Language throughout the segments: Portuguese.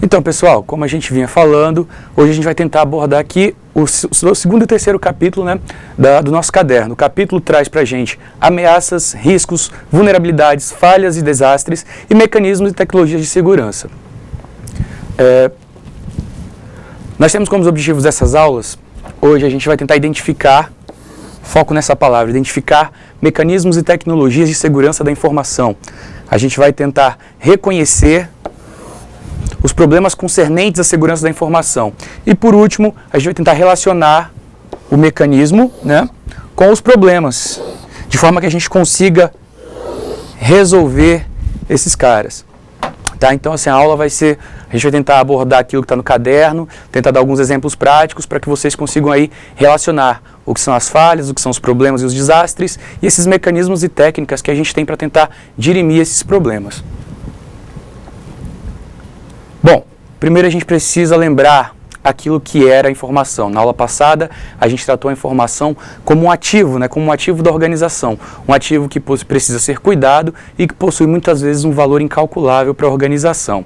Então, pessoal, como a gente vinha falando, hoje a gente vai tentar abordar aqui o segundo e terceiro capítulo, né, do nosso caderno. O capítulo traz para a gente ameaças, riscos, vulnerabilidades, falhas e desastres e mecanismos e tecnologias de segurança. Nós temos como objetivos dessas aulas, hoje a gente vai tentar identificar, foco nessa palavra, identificar mecanismos e tecnologias de segurança da informação. A gente vai tentar reconhecer os problemas concernentes à segurança da informação. E por último, a gente vai tentar relacionar o mecanismo, né, com os problemas, de forma que a gente consiga resolver esses caras. Tá? Então, assim, a aula vai ser, a gente vai tentar abordar aquilo que está no caderno, tentar dar alguns exemplos práticos para que vocês consigam aí relacionar o que são as falhas, o que são os problemas e os desastres, e esses mecanismos e técnicas que a gente tem para tentar dirimir esses problemas. Bom, primeiro a gente precisa lembrar aquilo que era a informação. Na aula passada, a gente tratou a informação como um ativo, né, como um ativo da organização. Um ativo que precisa ser cuidado e que possui muitas vezes um valor incalculável para a organização.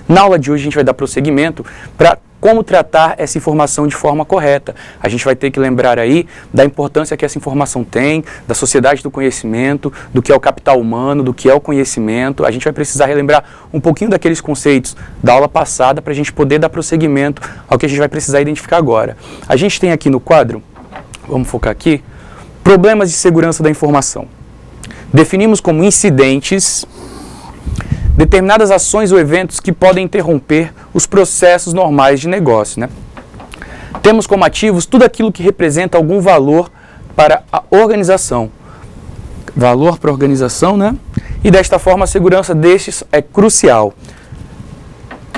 Na aula de hoje, a gente vai dar prosseguimento para como tratar essa informação de forma correta. A gente vai ter que lembrar aí da importância que essa informação tem, da sociedade do conhecimento, do que é o capital humano, do que é o conhecimento. A gente vai precisar relembrar um pouquinho daqueles conceitos da aula passada para a gente poder dar prosseguimento ao que a gente vai precisar identificar agora. A gente tem aqui no quadro, vamos focar aqui, problemas de segurança da informação. Definimos como incidentes determinadas ações ou eventos que podem interromper os processos normais de negócio, né? Temos como ativos tudo aquilo que representa algum valor para a organização. Valor para a organização, né? E desta forma a segurança destes é crucial.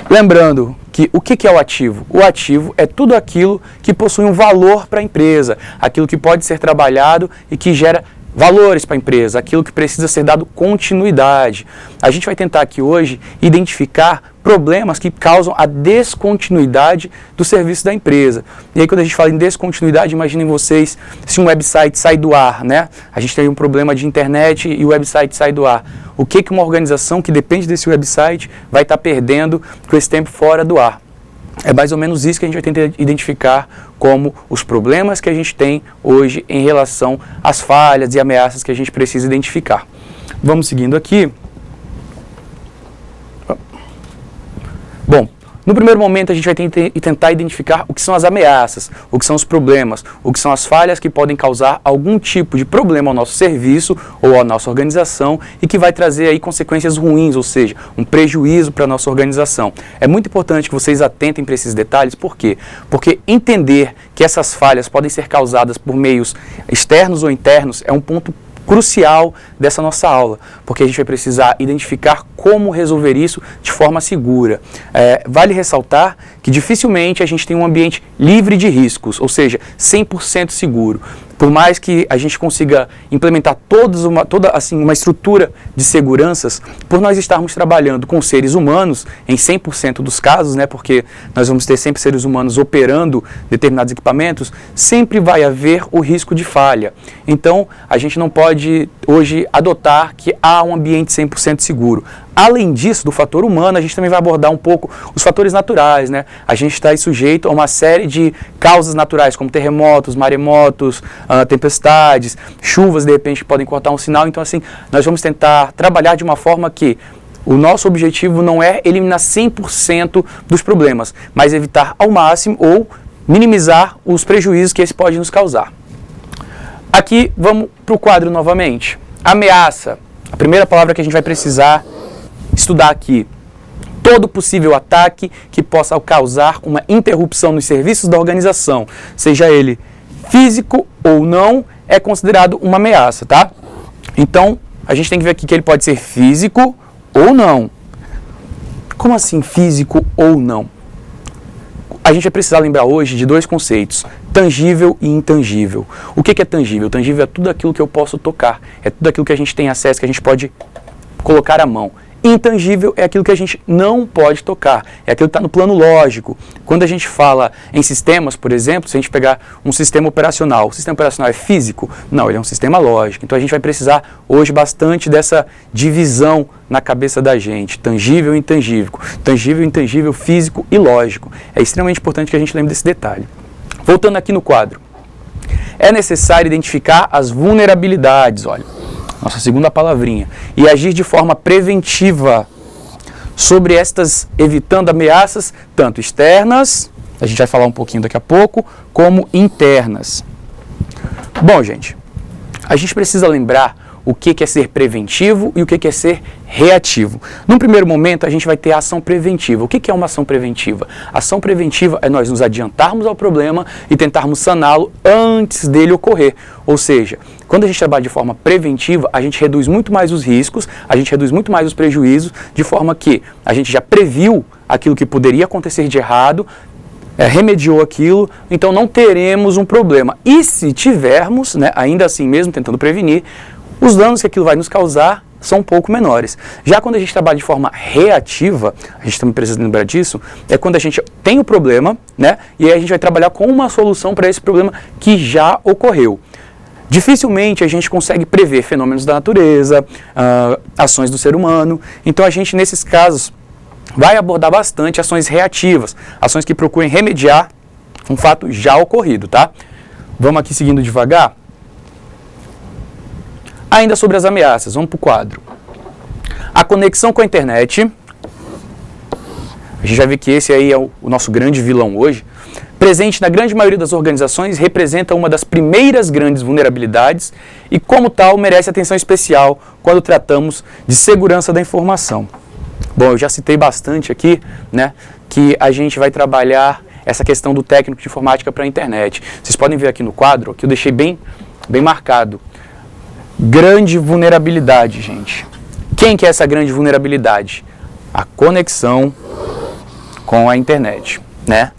Lembrando que o que é o ativo? O ativo é tudo aquilo que possui um valor para a empresa, aquilo que pode ser trabalhado e que gera valores para a empresa, aquilo que precisa ser dado continuidade. A gente vai tentar aqui hoje identificar problemas que causam a descontinuidade do serviço da empresa. E aí quando a gente fala em descontinuidade, imaginem vocês se um website sai do ar, né? A gente tem um problema de internet e o website sai do ar. O que uma organização que depende desse website vai estar perdendo com esse tempo fora do ar? É mais ou menos isso que a gente vai tentar identificar como os problemas que a gente tem hoje em relação às falhas e ameaças que a gente precisa identificar. Vamos seguindo aqui. Bom, no primeiro momento a gente vai tentar identificar o que são as ameaças, o que são os problemas, o que são as falhas que podem causar algum tipo de problema ao nosso serviço ou à nossa organização e que vai trazer aí consequências ruins, ou seja, um prejuízo para a nossa organização. É muito importante que vocês atentem para esses detalhes, por quê? Porque entender que essas falhas podem ser causadas por meios externos ou internos é um ponto crucial dessa nossa aula, porque a gente vai precisar identificar como resolver isso de forma segura. Vale ressaltar que dificilmente a gente tem um ambiente livre de riscos, ou seja, 100% seguro. Por mais que a gente consiga implementar toda uma estrutura de seguranças, por nós estarmos trabalhando com seres humanos, em 100% dos casos, né, porque nós vamos ter sempre seres humanos operando determinados equipamentos, sempre vai haver o risco de falha. Então, a gente não pode hoje adotar que há um ambiente 100% seguro. Além disso, do fator humano, a gente também vai abordar um pouco os fatores naturais, né? A gente está sujeito a uma série de causas naturais, como terremotos, maremotos, tempestades, chuvas, de repente, que podem cortar um sinal. Então, assim, nós vamos tentar trabalhar de uma forma que o nosso objetivo não é eliminar 100% dos problemas, mas evitar ao máximo ou minimizar os prejuízos que esse pode nos causar. Aqui, vamos para o quadro novamente. Ameaça. A primeira palavra que a gente vai precisar estudar aqui: todo possível ataque que possa causar uma interrupção nos serviços da organização, seja ele físico ou não, é considerado uma ameaça, tá? Então, a gente tem que ver aqui que ele pode ser físico ou não. Como assim físico ou não? A gente vai precisar lembrar hoje de dois conceitos: tangível e intangível. O que é tangível? Tangível é tudo aquilo que eu posso tocar, é tudo aquilo que a gente tem acesso, que a gente pode colocar à mão. Intangível é aquilo que a gente não pode tocar, é aquilo que está no plano lógico. Quando a gente fala em sistemas, por exemplo, se a gente pegar um sistema operacional, o sistema operacional é físico? Não, ele é um sistema lógico. Então a gente vai precisar hoje bastante dessa divisão na cabeça da gente, tangível e intangível, físico e lógico. É extremamente importante que a gente lembre desse detalhe. Voltando aqui no quadro, é necessário identificar as vulnerabilidades, olha, nossa segunda palavrinha, e agir de forma preventiva sobre estas, evitando ameaças tanto externas, a gente vai falar um pouquinho daqui a pouco, como internas. Bom, gente, a gente precisa lembrar o que é ser preventivo e o que é ser reativo. Num primeiro momento, a gente vai ter a ação preventiva. O que é uma ação preventiva? A ação preventiva é nós nos adiantarmos ao problema e tentarmos saná-lo antes dele ocorrer. Ou seja, quando a gente trabalha de forma preventiva, a gente reduz muito mais os riscos, a gente reduz muito mais os prejuízos, de forma que a gente já previu aquilo que poderia acontecer de errado, remediou aquilo, então não teremos um problema. E se tivermos, né, ainda assim mesmo tentando prevenir, os danos que aquilo vai nos causar são um pouco menores. Já quando a gente trabalha de forma reativa, a gente também precisa lembrar disso, é quando a gente tem o problema, né, e aí a gente vai trabalhar com uma solução para esse problema que já ocorreu. Dificilmente a gente consegue prever fenômenos da natureza, ações do ser humano, então a gente nesses casos vai abordar bastante ações reativas, ações que procurem remediar um fato já ocorrido, tá? Vamos aqui seguindo devagar. Ainda sobre as ameaças, vamos para o quadro. A conexão com a internet, a gente vai ver que esse aí é o nosso grande vilão hoje, presente na grande maioria das organizações, representa uma das primeiras grandes vulnerabilidades e, como tal, merece atenção especial quando tratamos de segurança da informação. Bom, eu já citei bastante aqui, né, que a gente vai trabalhar essa questão do técnico de informática para a internet. Vocês podem ver aqui no quadro, que eu deixei bem marcado. Grande vulnerabilidade, gente. Quem que é essa grande vulnerabilidade? A conexão com a internet, né?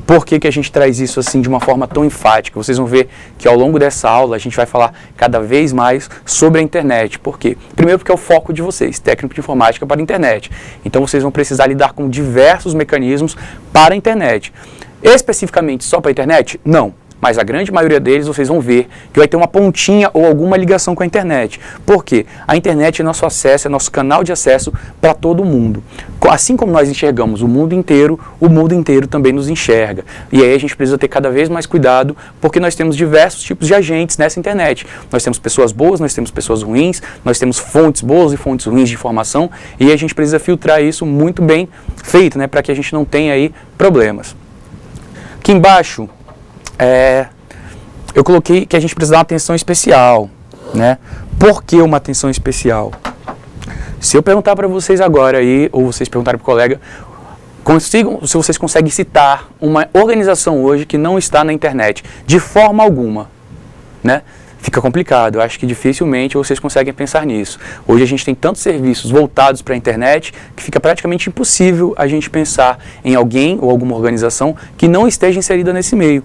Por que a gente traz isso assim de uma forma tão enfática? Vocês vão ver que ao longo dessa aula a gente vai falar cada vez mais sobre a internet. Por quê? Primeiro porque é o foco de vocês, técnico de informática para a internet. Então vocês vão precisar lidar com diversos mecanismos para a internet. Especificamente só para a internet? Não. Mas a grande maioria deles vocês vão ver que vai ter uma pontinha ou alguma ligação com a internet. Por quê? A internet é nosso acesso, é nosso canal de acesso para todo mundo. Assim como nós enxergamos o mundo inteiro também nos enxerga. E aí a gente precisa ter cada vez mais cuidado, porque nós temos diversos tipos de agentes nessa internet. Nós temos pessoas boas, nós temos pessoas ruins, nós temos fontes boas e fontes ruins de informação, e a gente precisa filtrar isso muito bem feito, né, para que a gente não tenha aí problemas. Aqui embaixo, eu coloquei que a gente precisa dar uma atenção especial, né? Por que uma atenção especial? Se eu perguntar para vocês agora aí, ou vocês perguntarem para o colega, se vocês conseguem citar uma organização hoje que não está na internet, de forma alguma, né? Fica complicado, eu acho que dificilmente vocês conseguem pensar nisso. Hoje a gente tem tantos serviços voltados para a internet que fica praticamente impossível a gente pensar em alguém ou alguma organização que não esteja inserida nesse meio.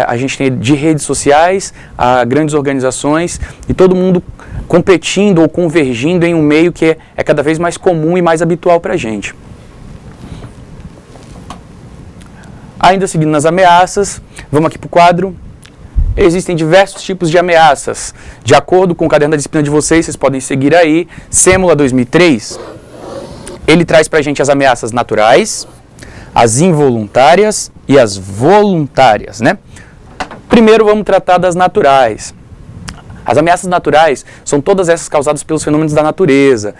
A gente tem de redes sociais a grandes organizações e todo mundo competindo ou convergindo em um meio que é cada vez mais comum e mais habitual para a gente. Ainda seguindo nas ameaças, vamos aqui para o quadro. Existem diversos tipos de ameaças. De acordo com o caderno da disciplina de vocês podem seguir aí, Sêmula 2003, ele traz para a gente as ameaças naturais, as involuntárias e as voluntárias, né? Primeiro vamos tratar das naturais. As ameaças naturais são todas essas causadas pelos fenômenos da natureza.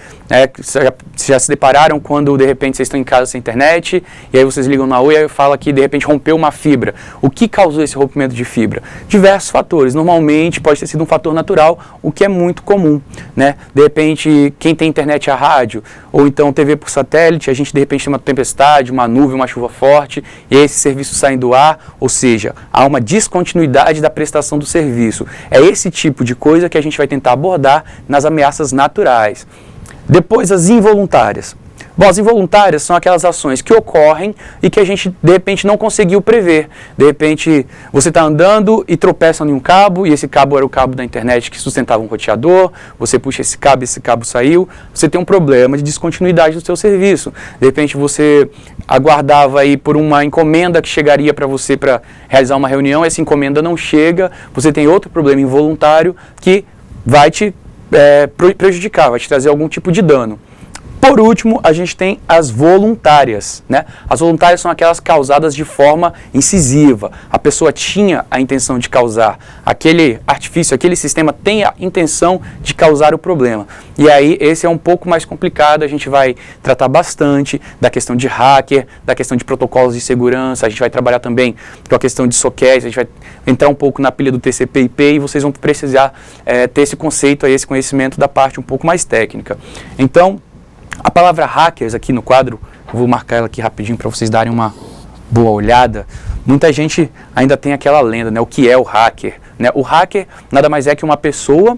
Já se depararam quando, de repente, vocês estão em casa sem internet, e aí vocês ligam na Oi e fala que, de repente, rompeu uma fibra. O que causou esse rompimento de fibra? Diversos fatores. Normalmente, pode ter sido um fator natural, o que é muito comum, né? De repente, quem tem internet a rádio, ou então TV por satélite, a gente, de repente, tem uma tempestade, uma nuvem, uma chuva forte, e aí esse serviço sai do ar, ou seja, há uma descontinuidade da prestação do serviço. É esse tipo de coisa que a gente vai tentar abordar nas ameaças naturais. Depois, as involuntárias. Bom, as involuntárias são aquelas ações que ocorrem e que a gente, de repente, não conseguiu prever. De repente, você está andando e tropeça em um cabo, e esse cabo era o cabo da internet que sustentava um roteador, você puxa esse cabo saiu, você tem um problema de descontinuidade do seu serviço. De repente, você aguardava aí por uma encomenda que chegaria para você para realizar uma reunião, essa encomenda não chega, você tem outro problema involuntário que vai te prejudicar, vai te trazer algum tipo de dano. Por último, a gente tem as voluntárias, né? As voluntárias são aquelas causadas de forma incisiva. A pessoa tinha a intenção de causar, aquele artifício, aquele sistema tem a intenção de causar o problema. E aí, esse é um pouco mais complicado, a gente vai tratar bastante da questão de hacker, da questão de protocolos de segurança, a gente vai trabalhar também com a questão de sockets, a gente vai entrar um pouco na pilha do TCP/IP e vocês vão precisar ter esse conceito, esse conhecimento da parte um pouco mais técnica. Então, a palavra hackers aqui no quadro, eu vou marcar ela aqui rapidinho para vocês darem uma boa olhada. Muita gente ainda tem aquela lenda, né? O que é o hacker? Né? O hacker nada mais é que uma pessoa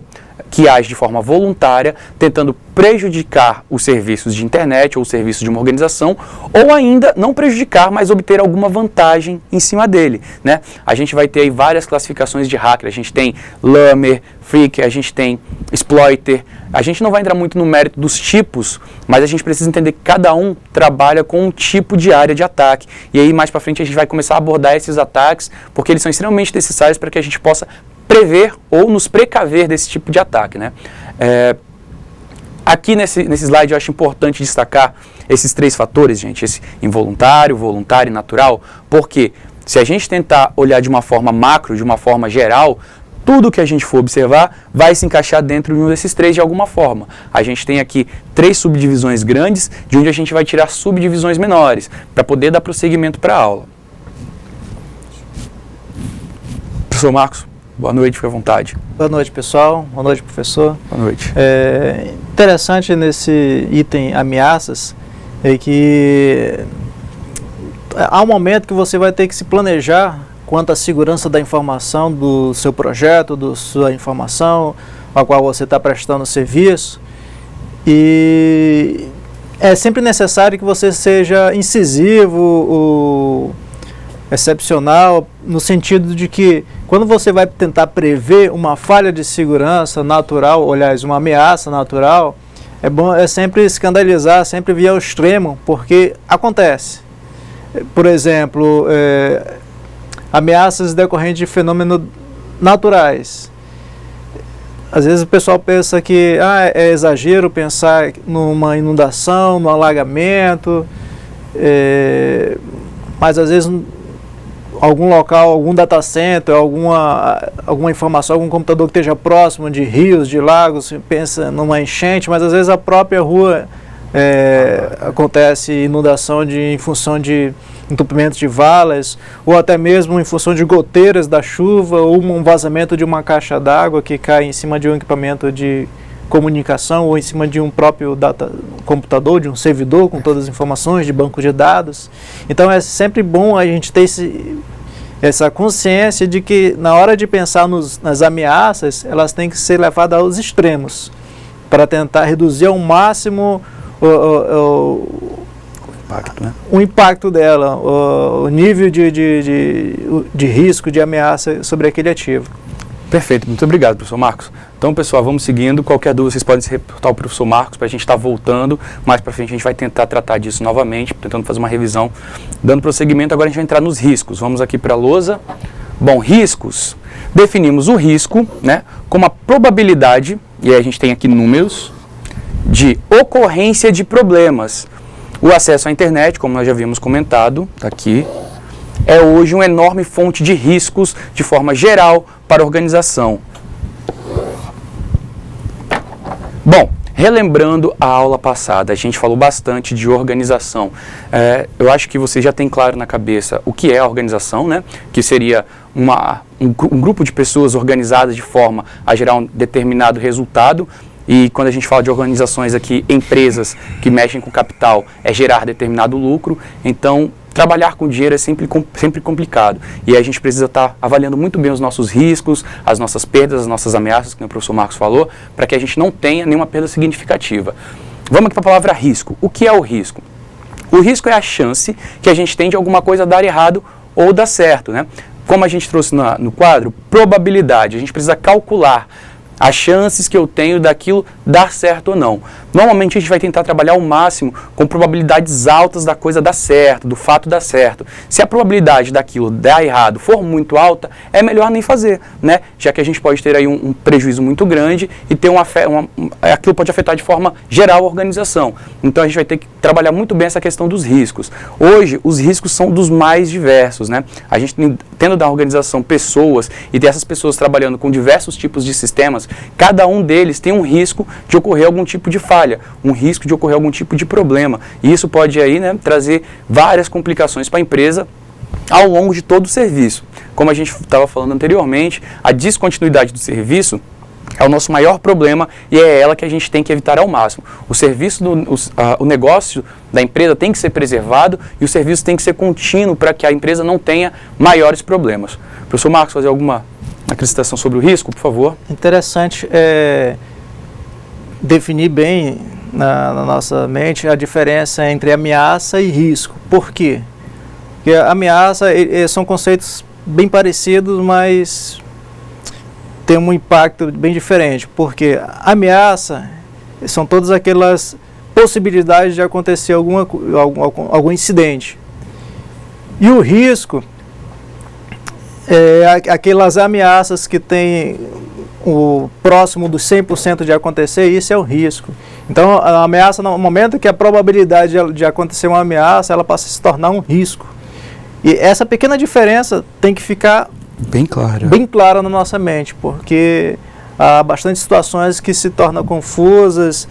que age de forma voluntária, tentando prejudicar os serviços de internet ou os serviços de uma organização, ou ainda não prejudicar, mas obter alguma vantagem em cima dele, né? A gente vai ter aí várias classificações de hacker, a gente tem lamer, freaker, a gente tem exploiter, a gente não vai entrar muito no mérito dos tipos, mas a gente precisa entender que cada um trabalha com um tipo de área de ataque, e aí mais para frente a gente vai começar a abordar esses ataques, porque eles são extremamente necessários para que a gente possa prever ou nos precaver desse tipo de ataque, né? Aqui nesse slide eu acho importante destacar esses três fatores, gente, esse involuntário, voluntário e natural, porque se a gente tentar olhar de uma forma macro, de uma forma geral, tudo que a gente for observar vai se encaixar dentro de um desses três de alguma forma. A gente tem aqui 3 subdivisões grandes, de onde a gente vai tirar subdivisões menores, para poder dar prosseguimento para a aula. Professor Marcos, boa noite, fique à vontade. Boa noite, pessoal. Boa noite, professor. Boa noite. Interessante nesse item ameaças é que há um momento que você vai ter que se planejar quanto à segurança da informação do seu projeto, da sua informação, a qual você está prestando serviço. E é sempre necessário que você seja incisivo, excepcional, no sentido de que quando você vai tentar prever uma falha de segurança natural, aliás, uma ameaça natural, é sempre escandalizar, sempre vir ao extremo, porque acontece. Por exemplo, ameaças decorrentes de fenômenos naturais. Às vezes o pessoal pensa que é exagero pensar numa inundação, num alagamento, mas às vezes algum local, algum data center, alguma informação, algum computador que esteja próximo de rios, de lagos, pensa numa enchente, mas às vezes a própria rua acontece inundação em função de entupimento de valas, ou até mesmo em função de goteiras da chuva, ou um vazamento de uma caixa d'água que cai em cima de um equipamento de comunicação, ou em cima de um próprio computador, de um servidor com todas as informações, de banco de dados. Então é sempre bom a gente ter essa consciência de que na hora de pensar nas ameaças, elas têm que ser levadas aos extremos, para tentar reduzir ao máximo o impacto dela, o nível de risco, de ameaça sobre aquele ativo. Perfeito, muito obrigado, professor Marcos. Então, pessoal, vamos seguindo. Qualquer dúvida, vocês podem se reportar ao professor Marcos para a gente estar voltando. Mais para frente, a gente vai tentar tratar disso novamente, tentando fazer uma revisão. Dando prosseguimento, agora a gente vai entrar nos riscos. Vamos aqui para a lousa. Bom, riscos. Definimos o risco, né, como a probabilidade, e aí a gente tem aqui números, de ocorrência de problemas. O acesso à internet, como nós já havíamos comentado, tá aqui, é hoje uma enorme fonte de riscos de forma geral para a organização. Bom, relembrando a aula passada, a gente falou bastante de organização. Eu acho que você já tem claro na cabeça o que é a organização, né? Que seria um grupo de pessoas organizadas de forma a gerar um determinado resultado. E quando a gente fala de organizações aqui, empresas que mexem com capital, é gerar determinado lucro. Então, trabalhar com dinheiro é sempre complicado. E aí a gente precisa estar avaliando muito bem os nossos riscos, as nossas perdas, as nossas ameaças, como o professor Marcos falou, para que a gente não tenha nenhuma perda significativa. Vamos aqui para a palavra risco. O que é o risco? O risco é a chance que a gente tem de alguma coisa dar errado ou dar certo, né? Como a gente trouxe no quadro, probabilidade. A gente precisa calcular as chances que eu tenho daquilo dar certo ou não. Normalmente a gente vai tentar trabalhar ao máximo com probabilidades altas da coisa dar certo, do fato dar certo. Se a probabilidade daquilo dar errado for muito alta, é melhor nem fazer, né? Já que a gente pode ter aí um prejuízo muito grande e ter aquilo pode afetar de forma geral a organização. Então a gente vai ter que trabalhar muito bem essa questão dos riscos. Hoje, os riscos são dos mais diversos, né? A gente tendo da organização pessoas e ter essas pessoas trabalhando com diversos tipos de sistemas, cada um deles tem um risco de ocorrer algum tipo de falha, um risco de ocorrer algum tipo de problema. E isso pode aí, né, trazer várias complicações para a empresa ao longo de todo o serviço. Como a gente estava falando anteriormente, a descontinuidade do serviço é o nosso maior problema e é ela que a gente tem que evitar ao máximo. O serviço, o negócio da empresa tem que ser preservado e o serviço tem que ser contínuo para que a empresa não tenha maiores problemas. Professor Marcos, fazer alguma acrescentação sobre o risco, por favor? Interessante definir bem na nossa mente a diferença entre ameaça e risco. Por quê? Porque a ameaça são conceitos bem parecidos, mas tem um impacto bem diferente. Porque a ameaça são todas aquelas possibilidades de acontecer algum incidente. E o risco aquelas ameaças que tem o próximo dos 100% de acontecer, isso é o risco. Então, a ameaça, no momento que a probabilidade de acontecer uma ameaça, ela passa a se tornar um risco. E essa pequena diferença tem que ficar bem clara na nossa mente, porque há bastante situações que se tornam confusas,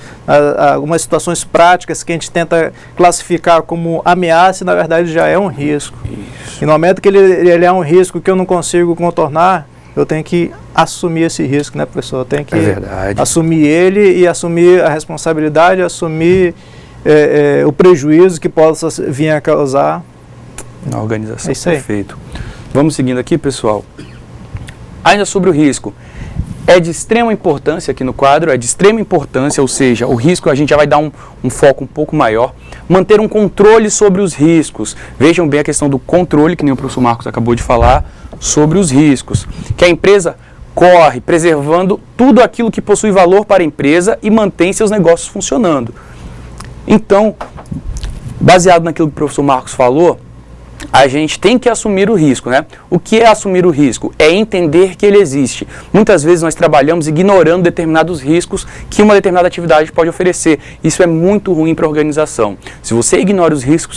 algumas situações práticas que a gente tenta classificar como ameaça e na verdade já é um risco. Isso. E no momento que ele é um risco que eu não consigo contornar, eu tenho que assumir esse risco, né, professor? Eu tenho que assumir ele e assumir a responsabilidade, assumir o prejuízo que possa vir a causar na organização. É isso aí. Perfeito. Vamos seguindo aqui, pessoal. Ainda sobre o risco. É de extrema importância aqui no quadro, é de extrema importância, ou seja, o risco a gente já vai dar um foco um pouco maior. Manter um controle sobre os riscos. Vejam bem a questão do controle, que nem o professor Marcos acabou de falar, sobre os riscos. Que a empresa corre preservando tudo aquilo que possui valor para a empresa e mantém seus negócios funcionando. Então, baseado naquilo que o professor Marcos falou, a gente tem que assumir o risco, né? O que é assumir o risco? É entender que ele existe. Muitas vezes nós trabalhamos ignorando determinados riscos que uma determinada atividade pode oferecer. Isso é muito ruim para a organização. Se você ignora os riscos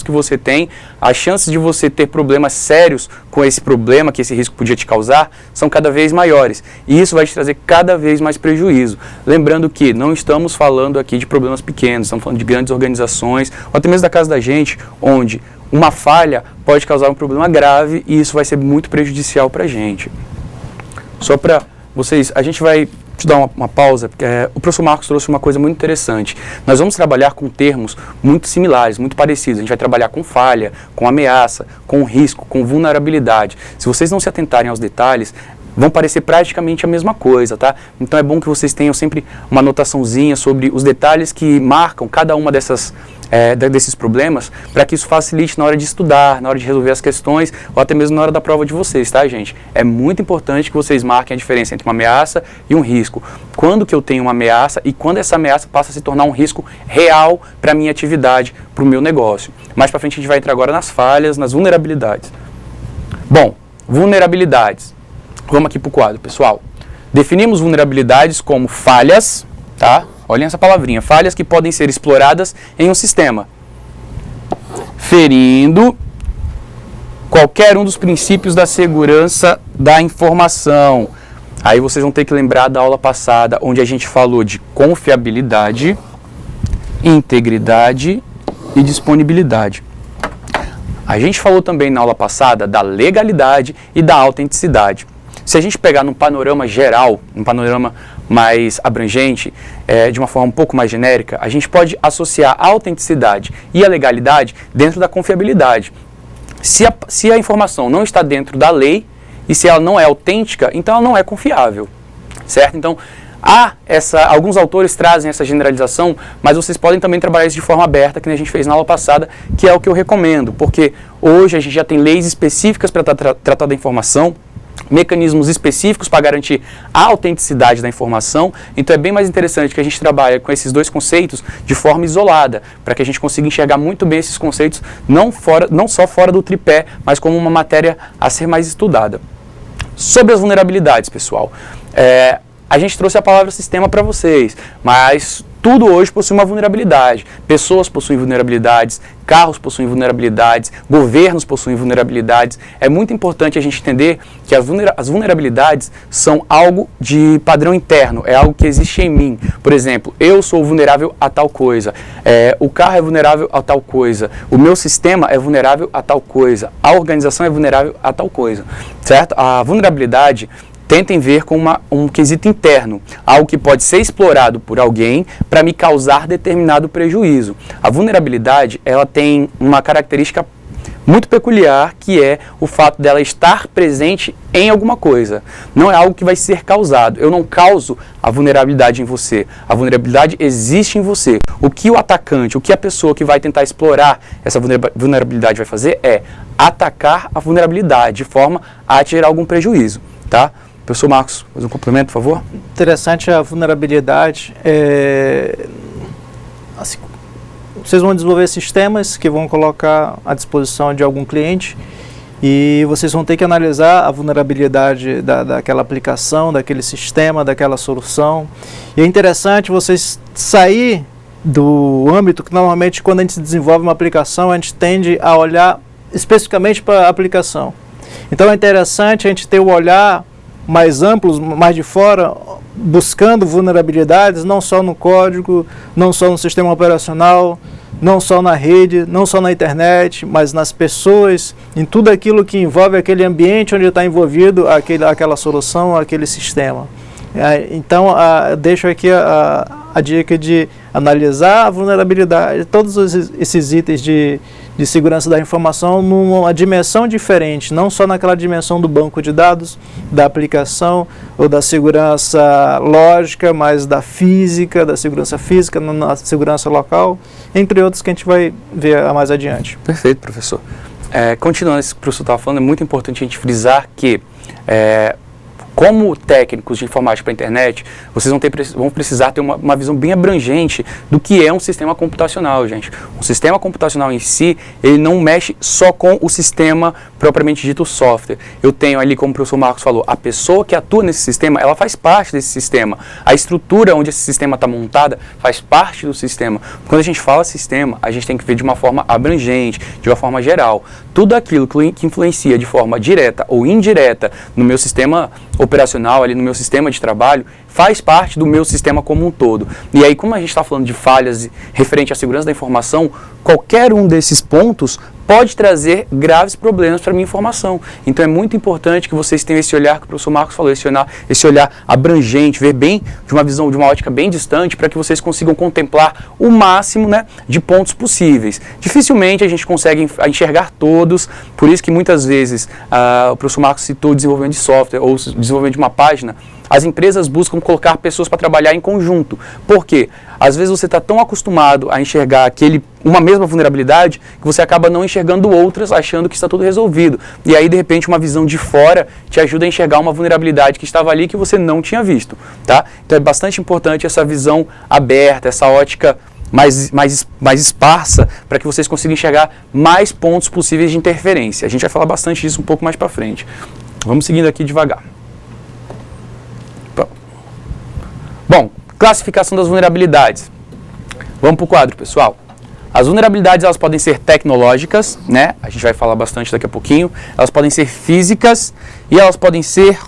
que você tem, as chances de você ter problemas sérios com esse problema que esse risco podia te causar são cada vez maiores. E isso vai te trazer cada vez mais prejuízo. Lembrando que não estamos falando aqui de problemas pequenos, estamos falando de grandes organizações, ou até mesmo da casa da gente, onde uma falha pode causar um problema grave e isso vai ser muito prejudicial para a gente. Só para vocês, a gente vai te dar uma pausa, porque o professor Marcos trouxe uma coisa muito interessante. Nós vamos trabalhar com termos muito similares, muito parecidos. A gente vai trabalhar com falha, com ameaça, com risco, com vulnerabilidade. Se vocês não se atentarem aos detalhes, vão parecer praticamente a mesma coisa, tá? Então é bom que vocês tenham sempre uma anotaçãozinha sobre os detalhes que marcam cada uma desses problemas, para que isso facilite na hora de estudar, na hora de resolver as questões, ou até mesmo na hora da prova de vocês, tá, gente? É muito importante que vocês marquem a diferença entre uma ameaça e um risco. Quando que eu tenho uma ameaça e quando essa ameaça passa a se tornar um risco real para a minha atividade, para o meu negócio. Mais para frente a gente vai entrar agora nas falhas, nas vulnerabilidades. Bom, vulnerabilidades. Vamos aqui para o quadro, pessoal. Definimos vulnerabilidades como falhas, tá? Olhem essa palavrinha, falhas que podem ser exploradas em um sistema, ferindo qualquer um dos princípios da segurança da informação. Aí vocês vão ter que lembrar da aula passada, onde a gente falou de confiabilidade, integridade e disponibilidade. A gente falou também na aula passada da legalidade e da autenticidade. Se a gente pegar num panorama geral, um panorama mais abrangente, de uma forma um pouco mais genérica, a gente pode associar a autenticidade e a legalidade dentro da confiabilidade. Se a informação não está dentro da lei e se ela não é autêntica, então ela não é confiável, certo? Então, Alguns autores trazem essa generalização, mas vocês podem também trabalhar isso de forma aberta, que a gente fez na aula passada, que é o que eu recomendo, porque hoje a gente já tem leis específicas para tratar da informação, mecanismos específicos para garantir a autenticidade da informação, então é bem mais interessante que a gente trabalhe com esses dois conceitos de forma isolada, para que a gente consiga enxergar muito bem esses conceitos, não só fora do tripé, mas como uma matéria a ser mais estudada. Sobre as vulnerabilidades, pessoal, a gente trouxe a palavra sistema para vocês, mas tudo hoje possui uma vulnerabilidade. Pessoas possuem vulnerabilidades, carros possuem vulnerabilidades, governos possuem vulnerabilidades. É muito importante a gente entender que as vulnerabilidades são algo de padrão interno, é algo que existe em mim. Por exemplo, eu sou vulnerável a tal coisa, o carro é vulnerável a tal coisa, o meu sistema é vulnerável a tal coisa, a organização é vulnerável a tal coisa, certo? A vulnerabilidade tentem ver com um quesito interno, algo que pode ser explorado por alguém para me causar determinado prejuízo. A vulnerabilidade, ela tem uma característica muito peculiar, que é o fato dela estar presente em alguma coisa. Não é algo que vai ser causado. Eu não causo a vulnerabilidade em você. A vulnerabilidade existe em você. O que o atacante, o que a pessoa que vai tentar explorar essa vulnerabilidade vai fazer é atacar a vulnerabilidade de forma a gerar algum prejuízo, tá? Professor Marcos, faz um complemento, por favor. Interessante a vulnerabilidade. Assim, vocês vão desenvolver sistemas que vão colocar à disposição de algum cliente e vocês vão ter que analisar a vulnerabilidade daquela aplicação, daquele sistema, daquela solução. E é interessante vocês sair do âmbito que normalmente quando a gente desenvolve uma aplicação a gente tende a olhar especificamente para a aplicação. Então é interessante a gente ter o olhar mais amplos, mais de fora, buscando vulnerabilidades, não só no código, não só no sistema operacional, não só na rede, não só na internet, mas nas pessoas, em tudo aquilo que envolve aquele ambiente onde está envolvido aquela solução, aquele sistema. Então, deixo aqui a dica de analisar a vulnerabilidade, todos esses itens de segurança da informação numa dimensão diferente, não só naquela dimensão do banco de dados, da aplicação ou da segurança lógica, mas da física, da segurança física, na segurança local, entre outros que a gente vai ver mais adiante. Perfeito, professor. Continuando isso que o professor estava falando, é muito importante a gente frisar que como técnicos de informática para a internet, vocês vão precisar ter uma visão bem abrangente do que é um sistema computacional, gente. O sistema computacional em si, ele não mexe só com o sistema propriamente dito software. Eu tenho ali, como o professor Marcos falou, a pessoa que atua nesse sistema, ela faz parte desse sistema. A estrutura onde esse sistema está montada faz parte do sistema. Quando a gente fala sistema, a gente tem que ver de uma forma abrangente, de uma forma geral. Tudo aquilo que influencia de forma direta ou indireta no meu sistema operacional, ali no meu sistema de trabalho, faz parte do meu sistema como um todo. E aí, como a gente está falando de falhas referente à segurança da informação, qualquer um desses pontos pode trazer graves problemas para a minha informação. Então é muito importante que vocês tenham esse olhar que o professor Marcos falou, esse olhar abrangente, ver bem de uma visão, de uma ótica bem distante, para que vocês consigam contemplar o máximo, né, de pontos possíveis. Dificilmente a gente consegue enxergar todos, por isso que muitas vezes o professor Marcos citou o desenvolvimento de software ou o desenvolvimento de uma página. As empresas buscam colocar pessoas para trabalhar em conjunto. Por quê? Às vezes você está tão acostumado a enxergar uma mesma vulnerabilidade que você acaba não enxergando outras, achando que está tudo resolvido. E aí, de repente, uma visão de fora te ajuda a enxergar uma vulnerabilidade que estava ali que você não tinha visto. Tá? Então é bastante importante essa visão aberta, essa ótica mais esparsa, para que vocês consigam enxergar mais pontos possíveis de interferência. A gente vai falar bastante disso um pouco mais para frente. Vamos seguindo aqui devagar. Bom, classificação das vulnerabilidades. Vamos para o quadro, pessoal. As vulnerabilidades, elas podem ser tecnológicas, né? A gente vai falar bastante daqui a pouquinho. Elas podem ser físicas e elas podem ser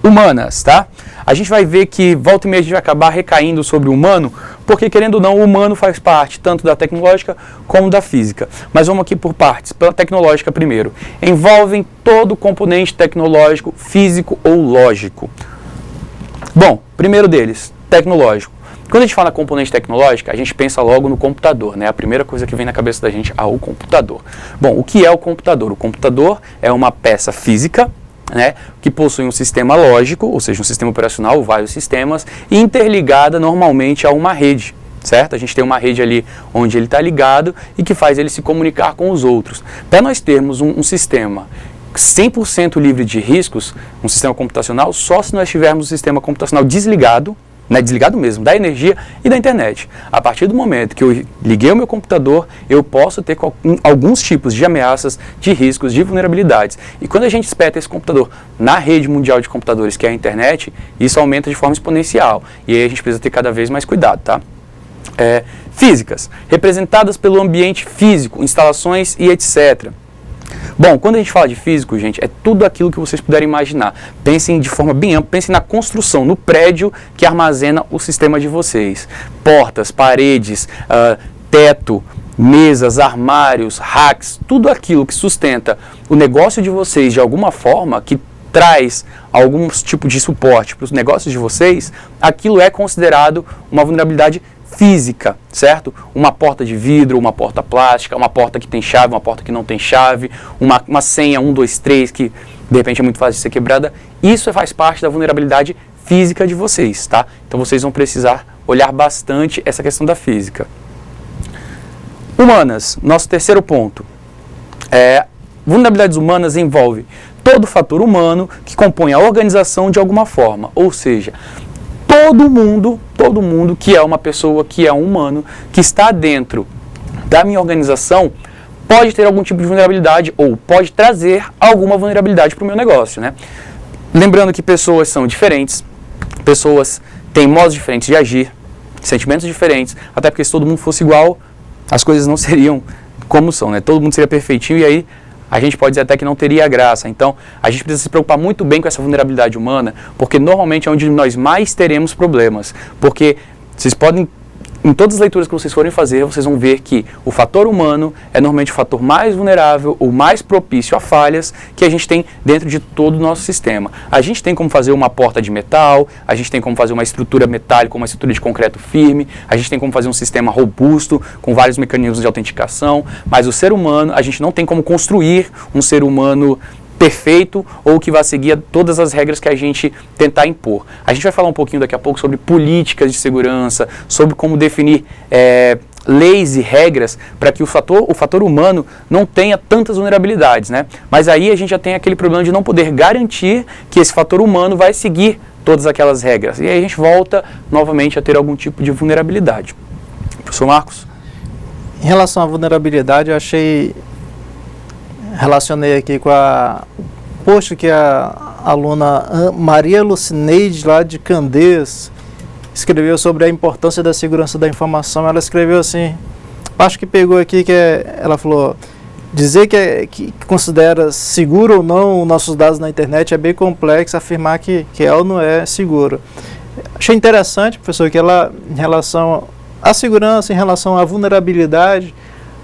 humanas, tá? A gente vai ver que volta e meia a gente vai acabar recaindo sobre o humano, porque querendo ou não, o humano faz parte tanto da tecnológica como da física. Mas vamos aqui por partes. Pela tecnológica primeiro. Envolvem todo o componente tecnológico, físico ou lógico. Bom, primeiro deles, tecnológico. Quando a gente fala componente tecnológica, a gente pensa logo no computador, né? A primeira coisa que vem na cabeça da gente é o computador. Bom, o que é o computador? O computador é uma peça física, né, que possui um sistema lógico, ou seja, um sistema operacional, vários sistemas, e interligada normalmente a uma rede, certo? A gente tem uma rede ali onde ele está ligado e que faz ele se comunicar com os outros. Para nós termos um sistema 100% livre de riscos, um sistema computacional, só se nós tivermos um sistema computacional desligado, né, desligado mesmo, da energia e da internet. A partir do momento que eu liguei o meu computador, eu posso ter alguns tipos de ameaças, de riscos, de vulnerabilidades. E quando a gente espeta esse computador na rede mundial de computadores, que é a internet, isso aumenta de forma exponencial. E aí a gente precisa ter cada vez mais cuidado, tá? Físicas, representadas pelo ambiente físico, instalações e etc. Bom, quando a gente fala de físico, gente, é tudo aquilo que vocês puderem imaginar. Pensem de forma bem ampla, pensem na construção, no prédio que armazena o sistema de vocês. Portas, paredes, teto, mesas, armários, racks, tudo aquilo que sustenta o negócio de vocês de alguma forma, que traz algum tipo de suporte para os negócios de vocês, aquilo é considerado uma vulnerabilidade física, certo? Uma porta de vidro, uma porta plástica, uma porta que tem chave, uma porta que não tem chave, uma senha 123 que de repente é muito fácil de ser quebrada. Isso faz parte da vulnerabilidade física de vocês, tá? Então vocês vão precisar olhar bastante essa questão da física. Humanas, nosso terceiro ponto. Vulnerabilidades humanas envolve todo fator humano que compõe a organização de alguma forma, ou seja, todo mundo que é uma pessoa, que é um humano, que está dentro da minha organização, pode ter algum tipo de vulnerabilidade ou pode trazer alguma vulnerabilidade para o meu negócio, né? Lembrando que pessoas são diferentes, pessoas têm modos diferentes de agir, sentimentos diferentes, até porque se todo mundo fosse igual, as coisas não seriam como são, né? Todo mundo seria perfeitinho e aí a gente pode dizer até que não teria graça. Então, a gente precisa se preocupar muito bem com essa vulnerabilidade humana, porque normalmente é onde nós mais teremos problemas. Porque vocês podem, em todas as leituras que vocês forem fazer, vocês vão ver que o fator humano é normalmente o fator mais vulnerável, ou mais propício a falhas que a gente tem dentro de todo o nosso sistema. A gente tem como fazer uma porta de metal, a gente tem como fazer uma estrutura metálica, uma estrutura de concreto firme, a gente tem como fazer um sistema robusto, com vários mecanismos de autenticação, mas o ser humano, a gente não tem como construir um ser humano perfeito ou que vai seguir todas as regras que a gente tentar impor. A gente vai falar um pouquinho daqui a pouco sobre políticas de segurança, sobre como definir leis e regras para que o fator humano não tenha tantas vulnerabilidades, né? Mas aí a gente já tem aquele problema de não poder garantir que esse fator humano vai seguir todas aquelas regras. E aí a gente volta novamente a ter algum tipo de vulnerabilidade. Professor Marcos? Em relação à vulnerabilidade, eu relacionei aqui com o post que a aluna Maria Lucineide, lá de Candeias, escreveu sobre a importância da segurança da informação. Ela escreveu assim, acho que pegou aqui, ela falou, dizer que considera seguro ou não os nossos dados na internet é bem complexo, afirmar que é ou não é seguro. Achei interessante, professor, que ela, em relação à segurança, em relação à vulnerabilidade,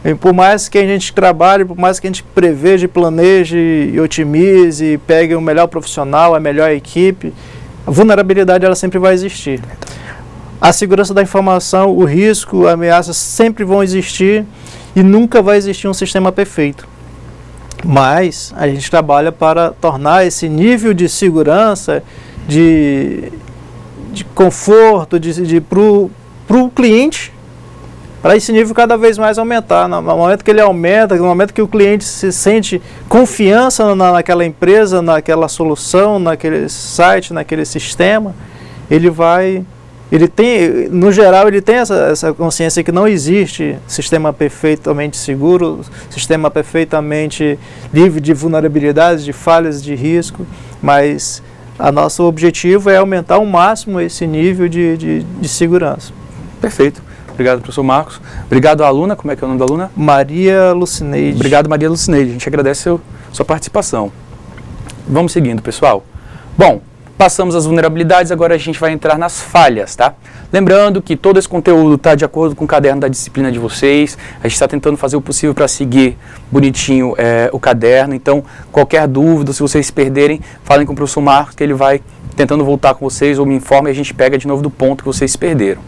e por mais que a gente trabalhe, por mais que a gente preveja, planeje e otimize, pegue o melhor profissional, a melhor equipe, a vulnerabilidade ela sempre vai existir. A segurança da informação, o risco, a ameaça sempre vão existir e nunca vai existir um sistema perfeito. Mas a gente trabalha para tornar esse nível de segurança, de conforto, para o cliente, para esse nível cada vez mais aumentar. No momento que ele aumenta, no momento que o cliente se sente confiança naquela empresa, naquela solução, naquele site, naquele sistema, no geral, ele tem essa consciência que não existe sistema perfeitamente seguro, sistema perfeitamente livre de vulnerabilidades, de falhas, de risco, mas nosso objetivo é aumentar ao máximo esse nível de segurança. Perfeito. Obrigado, professor Marcos. Obrigado, aluna. Como é que é o nome da aluna? Maria Lucineide. Obrigado, Maria Lucineide. A gente agradece sua participação. Vamos seguindo, pessoal. Bom, passamos as vulnerabilidades, agora a gente vai entrar nas falhas, tá? Lembrando que todo esse conteúdo está de acordo com o caderno da disciplina de vocês. A gente está tentando fazer o possível para seguir bonitinho o caderno. Então, qualquer dúvida, se vocês se perderem, falem com o professor Marcos, que ele vai tentando voltar com vocês ou me informe e a gente pega de novo do ponto que vocês se perderam.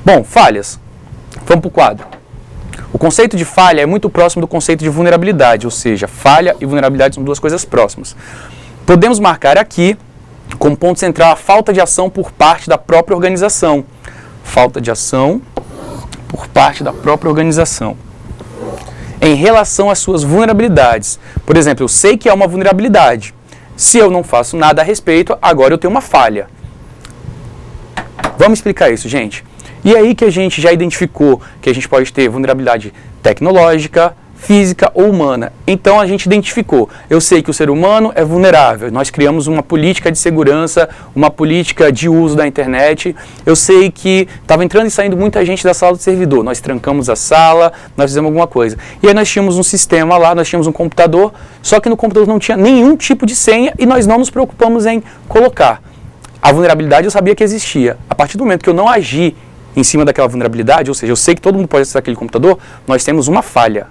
Bom, falhas. Vamos para o quadro. O conceito de falha é muito próximo do conceito de vulnerabilidade, ou seja, falha e vulnerabilidade são duas coisas próximas. Podemos marcar aqui, como ponto central, a falta de ação por parte da própria organização. Falta de ação por parte da própria organização. Em relação às suas vulnerabilidades. Por exemplo, eu sei que é uma vulnerabilidade. Se eu não faço nada a respeito, agora eu tenho uma falha. Vamos explicar isso, gente. E aí que a gente já identificou que a gente pode ter vulnerabilidade tecnológica, física ou humana. Então a gente identificou. Eu sei que o ser humano é vulnerável. Nós criamos uma política de segurança, uma política de uso da internet. Eu sei que estava entrando e saindo muita gente da sala do servidor. Nós trancamos a sala, nós fizemos alguma coisa. E aí nós tínhamos um sistema lá, nós tínhamos um computador, só que no computador não tinha nenhum tipo de senha e nós não nos preocupamos em colocar. A vulnerabilidade eu sabia que existia. A partir do momento que eu não agi em cima daquela vulnerabilidade, ou seja, eu sei que todo mundo pode acessar aquele computador, nós temos uma falha.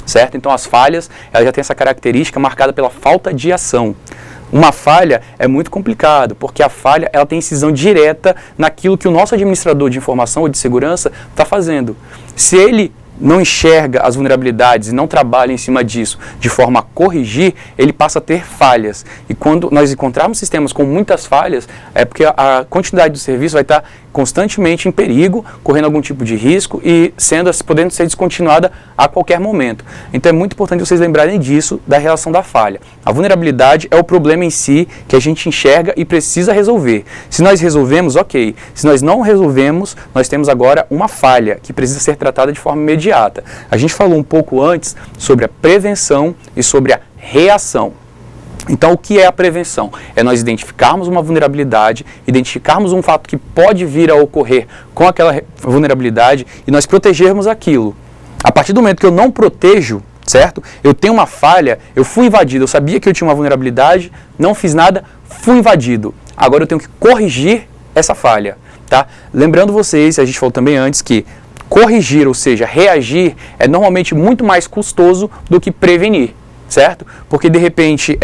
Certo? Então as falhas, elas já têm essa característica marcada pela falta de ação. Uma falha é muito complicado, porque a falha ela tem incisão direta naquilo que o nosso administrador de informação ou de segurança está fazendo. Se ele não enxerga as vulnerabilidades e não trabalha em cima disso de forma a corrigir, ele passa a ter falhas. E quando nós encontrarmos sistemas com muitas falhas, é porque a quantidade do serviço vai estar constantemente em perigo, correndo algum tipo de risco e podendo ser descontinuada a qualquer momento. Então é muito importante vocês lembrarem disso, da relação da falha. A vulnerabilidade é o problema em si que a gente enxerga e precisa resolver. Se nós resolvemos, ok. Se nós não resolvemos, nós temos agora uma falha que precisa ser tratada de forma imediata. A gente falou um pouco antes sobre a prevenção e sobre a reação. Então, o que é a prevenção? É nós identificarmos uma vulnerabilidade, identificarmos um fato que pode vir a ocorrer com aquela vulnerabilidade e nós protegermos aquilo. A partir do momento que eu não protejo, certo? Eu tenho uma falha, eu fui invadido, eu sabia que eu tinha uma vulnerabilidade, não fiz nada, fui invadido. Agora eu tenho que corrigir essa falha, tá? Lembrando vocês, a gente falou também antes que corrigir, ou seja, reagir, é normalmente muito mais custoso do que prevenir. Certo? Porque de repente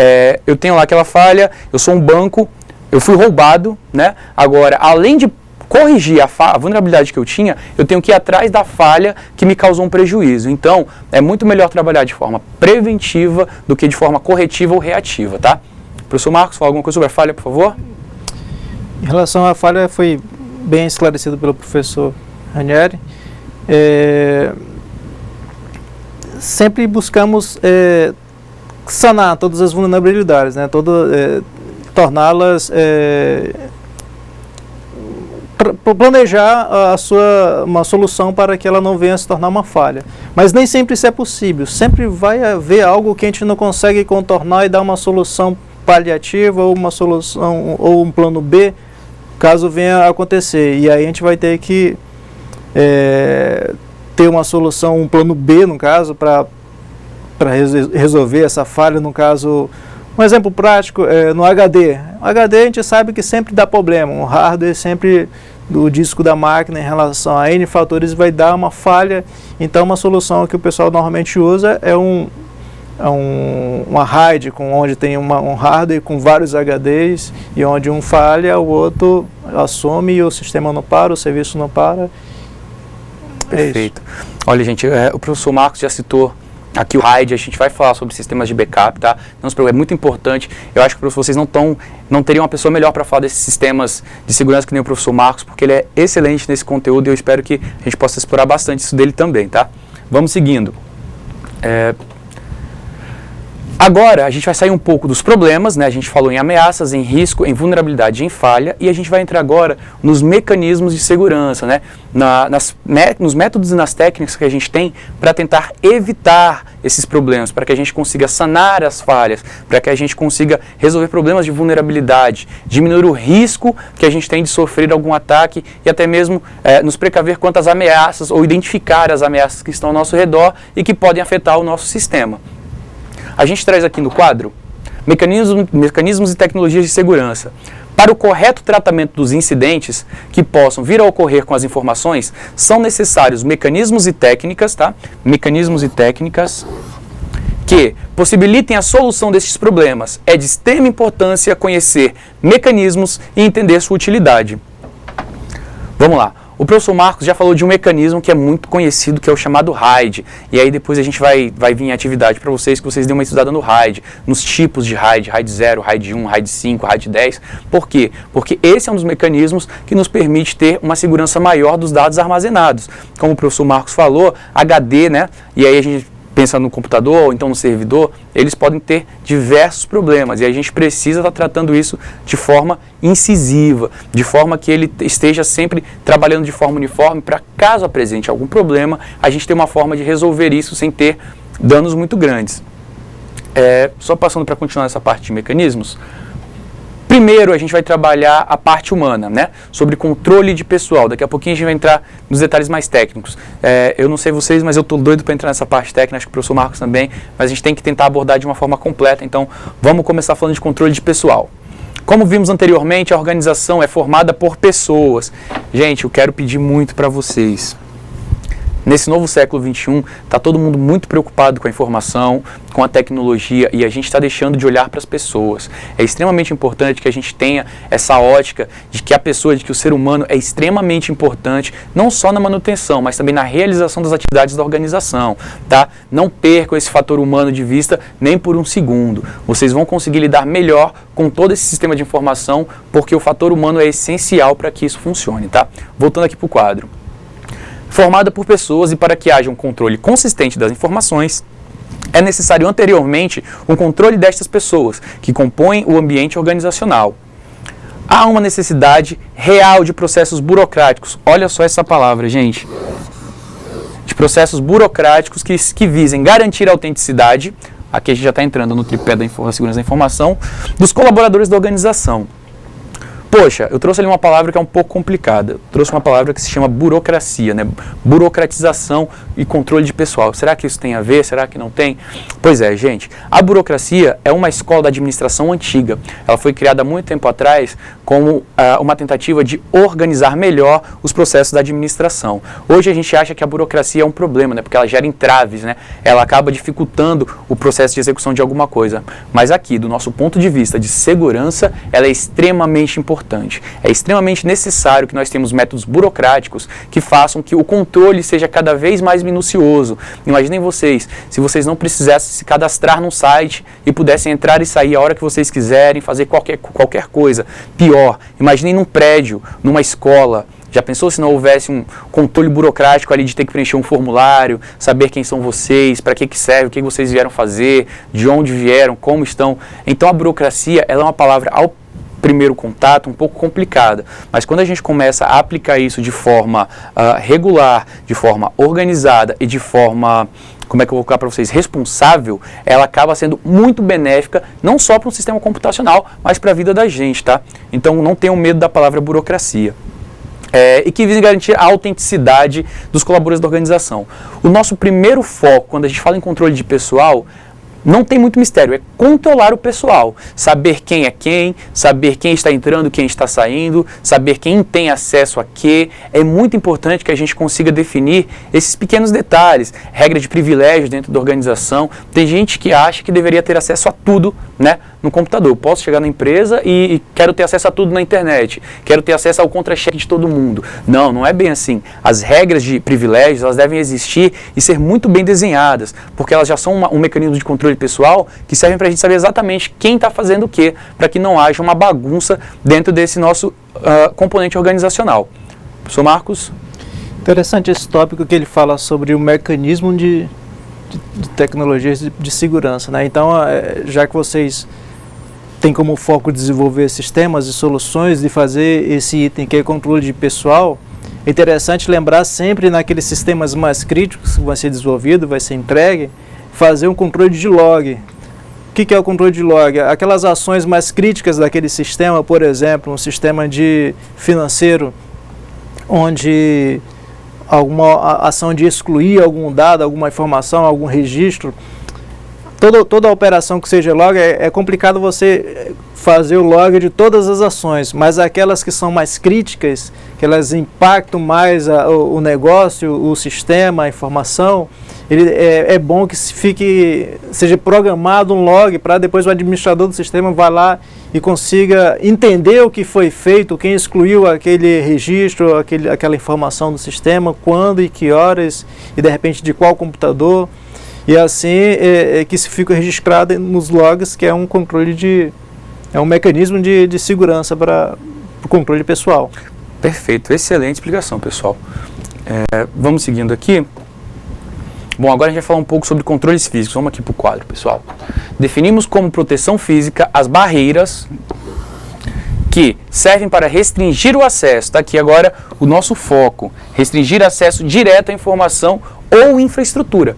eu tenho lá aquela falha, eu sou um banco, eu fui roubado, né? Agora, além de corrigir a vulnerabilidade que eu tinha, eu tenho que ir atrás da falha que me causou um prejuízo. Então, é muito melhor trabalhar de forma preventiva do que de forma corretiva ou reativa, tá? Professor Marcos, fala alguma coisa sobre a falha, por favor? Em relação à falha, foi bem esclarecido pelo professor Ranieri. Sempre buscamos sanar todas as vulnerabilidades, né? Torná-las, planejar uma solução para que ela não venha a se tornar uma falha. Mas nem sempre isso é possível. Sempre vai haver algo que a gente não consegue contornar e dar uma solução paliativa ou uma solução ou um plano B, caso venha a acontecer. E aí a gente vai ter que ter uma solução, um plano B, no caso, para resolver essa falha, no caso, um exemplo prático, no HD. O HD a gente sabe que sempre dá problema, o hardware sempre do disco da máquina em relação a N fatores vai dar uma falha, então uma solução que o pessoal normalmente usa é uma RAID, onde tem um hardware com vários HDs e onde um falha, o outro assume e o sistema não para, o serviço não para. Perfeito. Olha, gente, o professor Marcos já citou aqui o RAID, a gente vai falar sobre sistemas de backup, tá? Não se preocupe, é muito importante. Eu acho que vocês não teriam uma pessoa melhor para falar desses sistemas de segurança que nem o professor Marcos, porque ele é excelente nesse conteúdo e eu espero que a gente possa explorar bastante isso dele também, tá? Vamos seguindo. Agora, a gente vai sair um pouco dos problemas, né? A gente falou em ameaças, em risco, em vulnerabilidade, em falha, e a gente vai entrar agora nos mecanismos de segurança, né? Nos métodos e nas técnicas que a gente tem para tentar evitar esses problemas, para que a gente consiga sanar as falhas, para que a gente consiga resolver problemas de vulnerabilidade, diminuir o risco que a gente tem de sofrer algum ataque e até mesmo nos precaver quanto às ameaças ou identificar as ameaças que estão ao nosso redor e que podem afetar o nosso sistema. A gente traz aqui no quadro mecanismos e tecnologias de segurança. Para o correto tratamento dos incidentes que possam vir a ocorrer com as informações, são necessários mecanismos e técnicas, tá? Mecanismos e técnicas que possibilitem a solução desses problemas. É de extrema importância conhecer mecanismos e entender sua utilidade. Vamos lá. O professor Marcos já falou de um mecanismo que é muito conhecido, que é o chamado RAID. E aí depois a gente vai vir em atividade para vocês, que vocês dêem uma estudada no RAID, nos tipos de RAID, RAID 0, RAID 1, RAID 5, RAID 10. Por quê? Porque esse é um dos mecanismos que nos permite ter uma segurança maior dos dados armazenados. Como o professor Marcos falou, HD, né? E aí a gente pensa no computador ou então no servidor, eles podem ter diversos problemas e a gente precisa estar tratando isso de forma incisiva, de forma que ele esteja sempre trabalhando de forma uniforme para, caso apresente algum problema, a gente ter uma forma de resolver isso sem ter danos muito grandes. Só passando para continuar essa parte de mecanismos. Primeiro, a gente vai trabalhar a parte humana, né? Sobre controle de pessoal. Daqui a pouquinho a gente vai entrar nos detalhes mais técnicos. Eu não sei vocês, mas eu estou doido para entrar nessa parte técnica, acho que o professor Marcos também, mas a gente tem que tentar abordar de uma forma completa. Então, vamos começar falando de controle de pessoal. Como vimos anteriormente, a organização é formada por pessoas. Gente, eu quero pedir muito para vocês. Nesse novo século XXI, está todo mundo muito preocupado com a informação, com a tecnologia, e a gente está deixando de olhar para as pessoas. É extremamente importante que a gente tenha essa ótica de que a pessoa, de que o ser humano é extremamente importante, não só na manutenção, mas também na realização das atividades da organização. Tá? Não percam esse fator humano de vista nem por um segundo. Vocês vão conseguir lidar melhor com todo esse sistema de informação, porque o fator humano é essencial para que isso funcione. Tá? Voltando aqui para o quadro. Formada por pessoas, e para que haja um controle consistente das informações, é necessário anteriormente um controle destas pessoas, que compõem o ambiente organizacional. Há uma necessidade real de processos burocráticos, olha só essa palavra, gente, de processos burocráticos que visem garantir a autenticidade, aqui a gente já está entrando no tripé da segurança da informação, dos colaboradores da organização. Poxa, eu trouxe ali uma palavra que é um pouco complicada. Eu trouxe uma palavra que se chama burocracia, né? Burocratização e controle de pessoal. Será que isso tem a ver? Será que não tem? Pois é, gente. A burocracia é uma escola da administração antiga. Ela foi criada há muito tempo atrás como uma tentativa de organizar melhor os processos da administração. Hoje a gente acha que a burocracia é um problema, né? Porque ela gera entraves, né? Ela acaba dificultando o processo de execução de alguma coisa. Mas aqui, do nosso ponto de vista de segurança, ela é extremamente importante. É extremamente necessário que nós tenhamos métodos burocráticos que façam que o controle seja cada vez mais minucioso. Imaginem vocês, se vocês não precisassem se cadastrar num site e pudessem entrar e sair a hora que vocês quiserem, fazer qualquer coisa. Pior, imaginem num prédio, numa escola. Já pensou se não houvesse um controle burocrático ali de ter que preencher um formulário, saber quem são vocês, para que serve, o que vocês vieram fazer, de onde vieram, como estão? Então a burocracia, ela é uma palavra ao primeiro contato um pouco complicada, mas quando a gente começa a aplicar isso de forma regular, de forma organizada e de forma, como é que eu vou colocar para vocês, responsável, ela acaba sendo muito benéfica, não só para um sistema computacional, mas para a vida da gente, tá? Então não tenham medo da palavra burocracia. E que visa garantir a autenticidade dos colaboradores da organização. O nosso primeiro foco, quando a gente fala em controle de pessoal, não tem muito mistério, é controlar o pessoal, saber quem é quem, saber quem está entrando, quem está saindo, saber quem tem acesso a quê. É muito importante que a gente consiga definir esses pequenos detalhes, regra de privilégios dentro da organização. Tem gente que acha que deveria ter acesso a tudo, né, no computador. Eu posso chegar na empresa e quero ter acesso a tudo na internet, quero ter acesso ao contra-cheque de todo mundo. Não, não é bem assim. As regras de privilégios, elas devem existir e ser muito bem desenhadas, porque elas já são um mecanismo de controle pessoal que servem para a gente saber exatamente quem está fazendo o quê, para que não haja uma bagunça dentro desse nosso componente organizacional. Professor Marcos? Interessante esse tópico que ele fala sobre o mecanismo de tecnologias de segurança, né? Então, já que vocês têm como foco desenvolver sistemas e soluções de fazer esse item que é controle de pessoal, é interessante lembrar sempre naqueles sistemas mais críticos que vai ser desenvolvido, vai ser entregue, fazer um controle de log. O que é o controle de log? Aquelas ações mais críticas daquele sistema, por exemplo, um sistema de financeiro, onde alguma ação de excluir algum dado, alguma informação, algum registro, toda a operação que seja log, é complicado você fazer o log de todas as ações, mas aquelas que são mais críticas, que elas impactam mais o negócio, o sistema, a informação, é bom que seja programado um log para depois o administrador do sistema vá lá e consiga entender o que foi feito, quem excluiu aquele registro, aquela informação do sistema, quando e que horas, e de repente de qual computador, e assim que se fica registrado nos logs, que é um controle é um mecanismo de segurança para o controle pessoal. Perfeito, excelente explicação, pessoal. Vamos seguindo aqui. Bom, agora a gente vai falar um pouco sobre controles físicos. Vamos aqui para o quadro, pessoal. Definimos como proteção física as barreiras que servem para restringir o acesso. Está aqui agora o nosso foco. Restringir acesso direto à informação ou infraestrutura.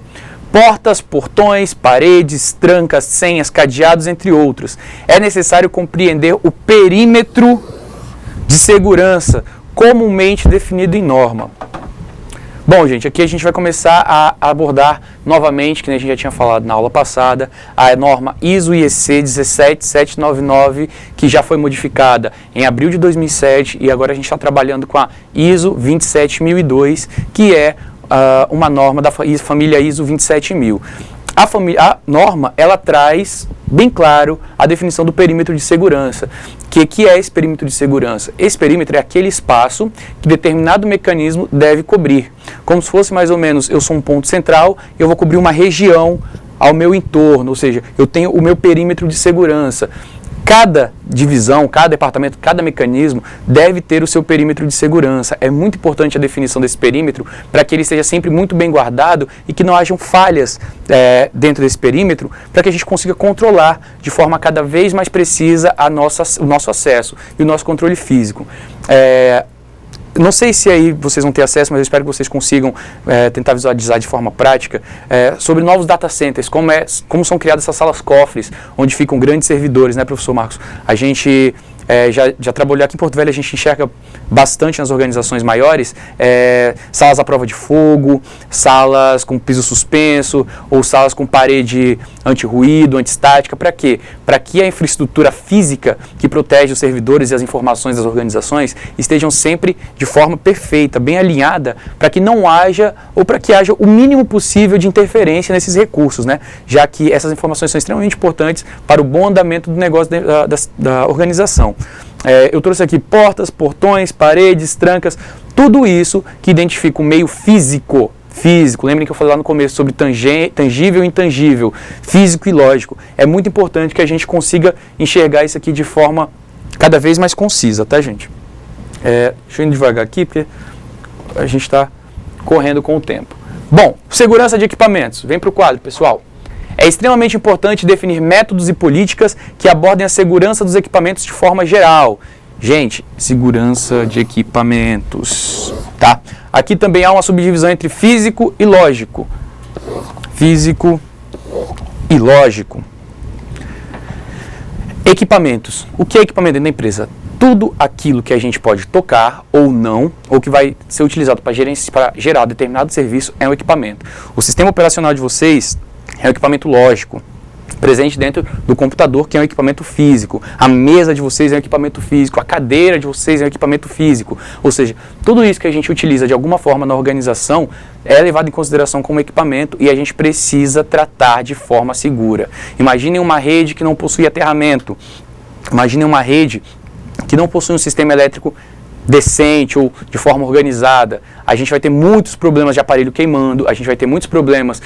Portas, portões, paredes, trancas, senhas, cadeados, entre outros. É necessário compreender o perímetro de segurança comumente definido em norma. Bom, gente, aqui a gente vai começar a abordar novamente, que a gente já tinha falado na aula passada, a norma ISO/IEC 17799, que já foi modificada em abril de 2007 e agora a gente está trabalhando com a ISO 27002, que é uma norma da família ISO 27000. A norma, ela traz bem claro a definição do perímetro de segurança. O que é esse perímetro de segurança? Esse perímetro é aquele espaço que determinado mecanismo deve cobrir. Como se fosse mais ou menos, eu sou um ponto central e eu vou cobrir uma região ao meu entorno, ou seja, eu tenho o meu perímetro de segurança. Cada divisão, cada departamento, cada mecanismo deve ter o seu perímetro de segurança. É muito importante a definição desse perímetro para que ele esteja sempre muito bem guardado e que não hajam falhas dentro desse perímetro, para que a gente consiga controlar de forma cada vez mais precisa o nosso acesso e o nosso controle físico. Não sei se aí vocês vão ter acesso, mas eu espero que vocês consigam tentar visualizar de forma prática sobre novos data centers, como são criadas essas salas cofres, onde ficam grandes servidores, né, professor Marcos? A gente já trabalhou aqui em Porto Velho, a gente enxerga bastante nas organizações maiores, salas à prova de fogo, salas com piso suspenso, ou salas com parede anti-ruído, anti-estática. Para quê? Para que a infraestrutura física que protege os servidores e as informações das organizações estejam sempre de forma perfeita, bem alinhada, para que não haja, ou para que haja o mínimo possível de interferência nesses recursos, né? Já que essas informações são extremamente importantes para o bom andamento do negócio da organização. Eu trouxe aqui portas, portões, paredes, trancas, tudo isso que identifica o meio físico. Lembrem que eu falei lá no começo sobre tangível e intangível, físico e lógico. É muito importante que a gente consiga enxergar isso aqui de forma cada vez mais concisa, tá, gente? Deixa eu ir devagar aqui, porque a gente está correndo com o tempo. Bom, segurança de equipamentos. Vem para o quadro, pessoal. É extremamente importante definir métodos e políticas que abordem a segurança dos equipamentos de forma geral. Gente, segurança de equipamentos, tá? Aqui também há uma subdivisão entre físico e lógico. Físico e lógico. Equipamentos. O que é equipamento dentro da empresa? Tudo aquilo que a gente pode tocar ou não, ou que vai ser utilizado para gerar determinado serviço é um equipamento. O sistema operacional de vocês é um equipamento lógico, presente dentro do computador, que é um equipamento físico. A mesa de vocês é um equipamento físico, a cadeira de vocês é um equipamento físico. Ou seja, tudo isso que a gente utiliza de alguma forma na organização é levado em consideração como equipamento e a gente precisa tratar de forma segura. Imaginem uma rede que não possui aterramento. Imaginem uma rede que não possui um sistema elétrico decente ou de forma organizada. A gente vai ter muitos problemas de aparelho queimando, a gente vai ter muitos problemas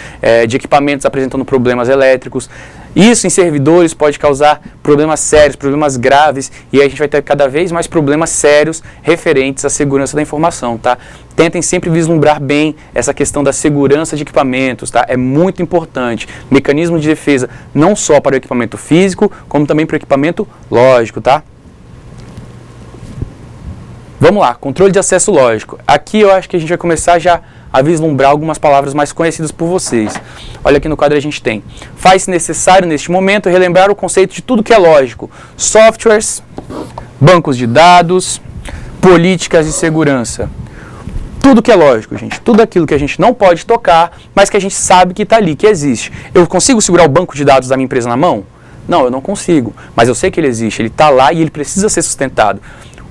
de equipamentos apresentando problemas elétricos. Isso em servidores pode causar problemas sérios, problemas graves, e aí a gente vai ter cada vez mais problemas sérios referentes à segurança da informação, tá? Tentem sempre vislumbrar bem essa questão da segurança de equipamentos, tá? É muito importante. Mecanismo de defesa não só para o equipamento físico, como também para o equipamento lógico, tá? Vamos lá, controle de acesso lógico. Aqui eu acho que a gente vai começar já a vislumbrar algumas palavras mais conhecidas por vocês. Olha aqui no quadro a gente tem. Faz-se necessário neste momento relembrar o conceito de tudo que é lógico. Softwares, bancos de dados, políticas de segurança. Tudo que é lógico, gente. Tudo aquilo que a gente não pode tocar, mas que a gente sabe que está ali, que existe. Eu consigo segurar o banco de dados da minha empresa na mão? Não, eu não consigo. Mas eu sei que ele existe, ele está lá e ele precisa ser sustentado.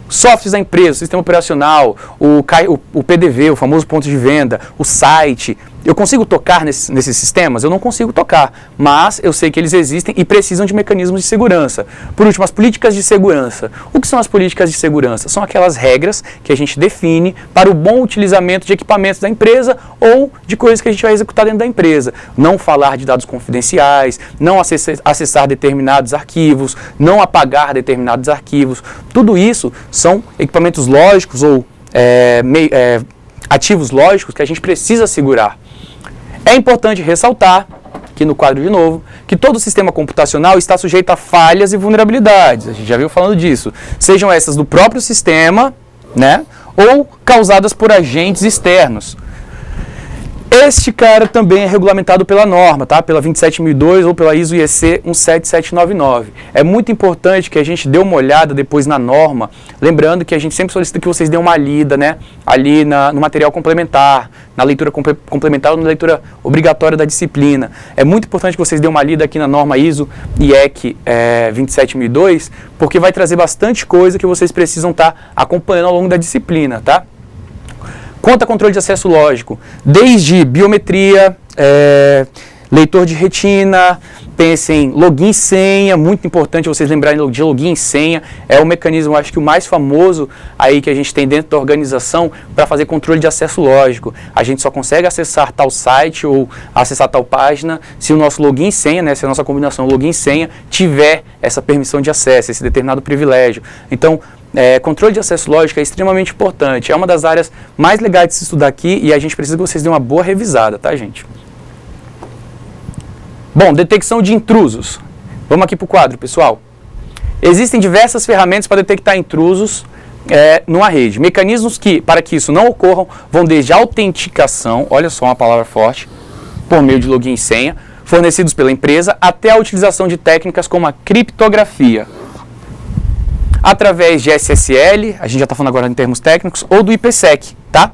Softwares da empresa, o sistema operacional, o PDV, o famoso ponto de venda, o site, Eu consigo tocar nesses sistemas? Eu não consigo tocar, mas eu sei que eles existem e precisam de mecanismos de segurança. Por último, as políticas de segurança. O que são as políticas de segurança? São aquelas regras que a gente define para o bom utilizamento de equipamentos da empresa ou de coisas que a gente vai executar dentro da empresa. Não falar de dados confidenciais, não acessar determinados arquivos, não apagar determinados arquivos. Tudo isso são equipamentos lógicos ou ativos lógicos que a gente precisa segurar. É importante ressaltar, aqui no quadro de novo, que todo sistema computacional está sujeito a falhas e vulnerabilidades. A gente já viu falando disso. Sejam essas do próprio sistema, né, ou causadas por agentes externos. Este cara também é regulamentado pela norma, tá? Pela 27002 ou pela ISO IEC 17799. É muito importante que a gente dê uma olhada depois na norma, lembrando que a gente sempre solicita que vocês dêem uma lida, né? Ali no material complementar, na leitura complementar ou na leitura obrigatória da disciplina. É muito importante que vocês dêem uma lida aqui na norma ISO IEC 27002, porque vai trazer bastante coisa que vocês precisam estar acompanhando ao longo da disciplina, tá? Quanto a controle de acesso lógico, desde biometria, leitor de retina, pensem em login e senha, muito importante vocês lembrarem de login e senha, é o mecanismo, acho que o mais famoso aí que a gente tem dentro da organização para fazer controle de acesso lógico. A gente só consegue acessar tal site ou acessar tal página se o nosso login e senha, né, se a nossa combinação login e senha tiver essa permissão de acesso, esse determinado privilégio. Então, controle de acesso lógico é extremamente importante, é uma das áreas mais legais de se estudar aqui e a gente precisa que vocês dêem uma boa revisada, tá, gente? Bom, detecção de intrusos. Vamos aqui para o quadro, pessoal. Existem diversas ferramentas para detectar intrusos numa rede. Mecanismos que, para que isso não ocorram, vão desde a autenticação, olha só uma palavra forte, por meio de login e senha, fornecidos pela empresa, até a utilização de técnicas como a criptografia. Através de SSL, a gente já está falando agora em termos técnicos, ou do IPsec, tá?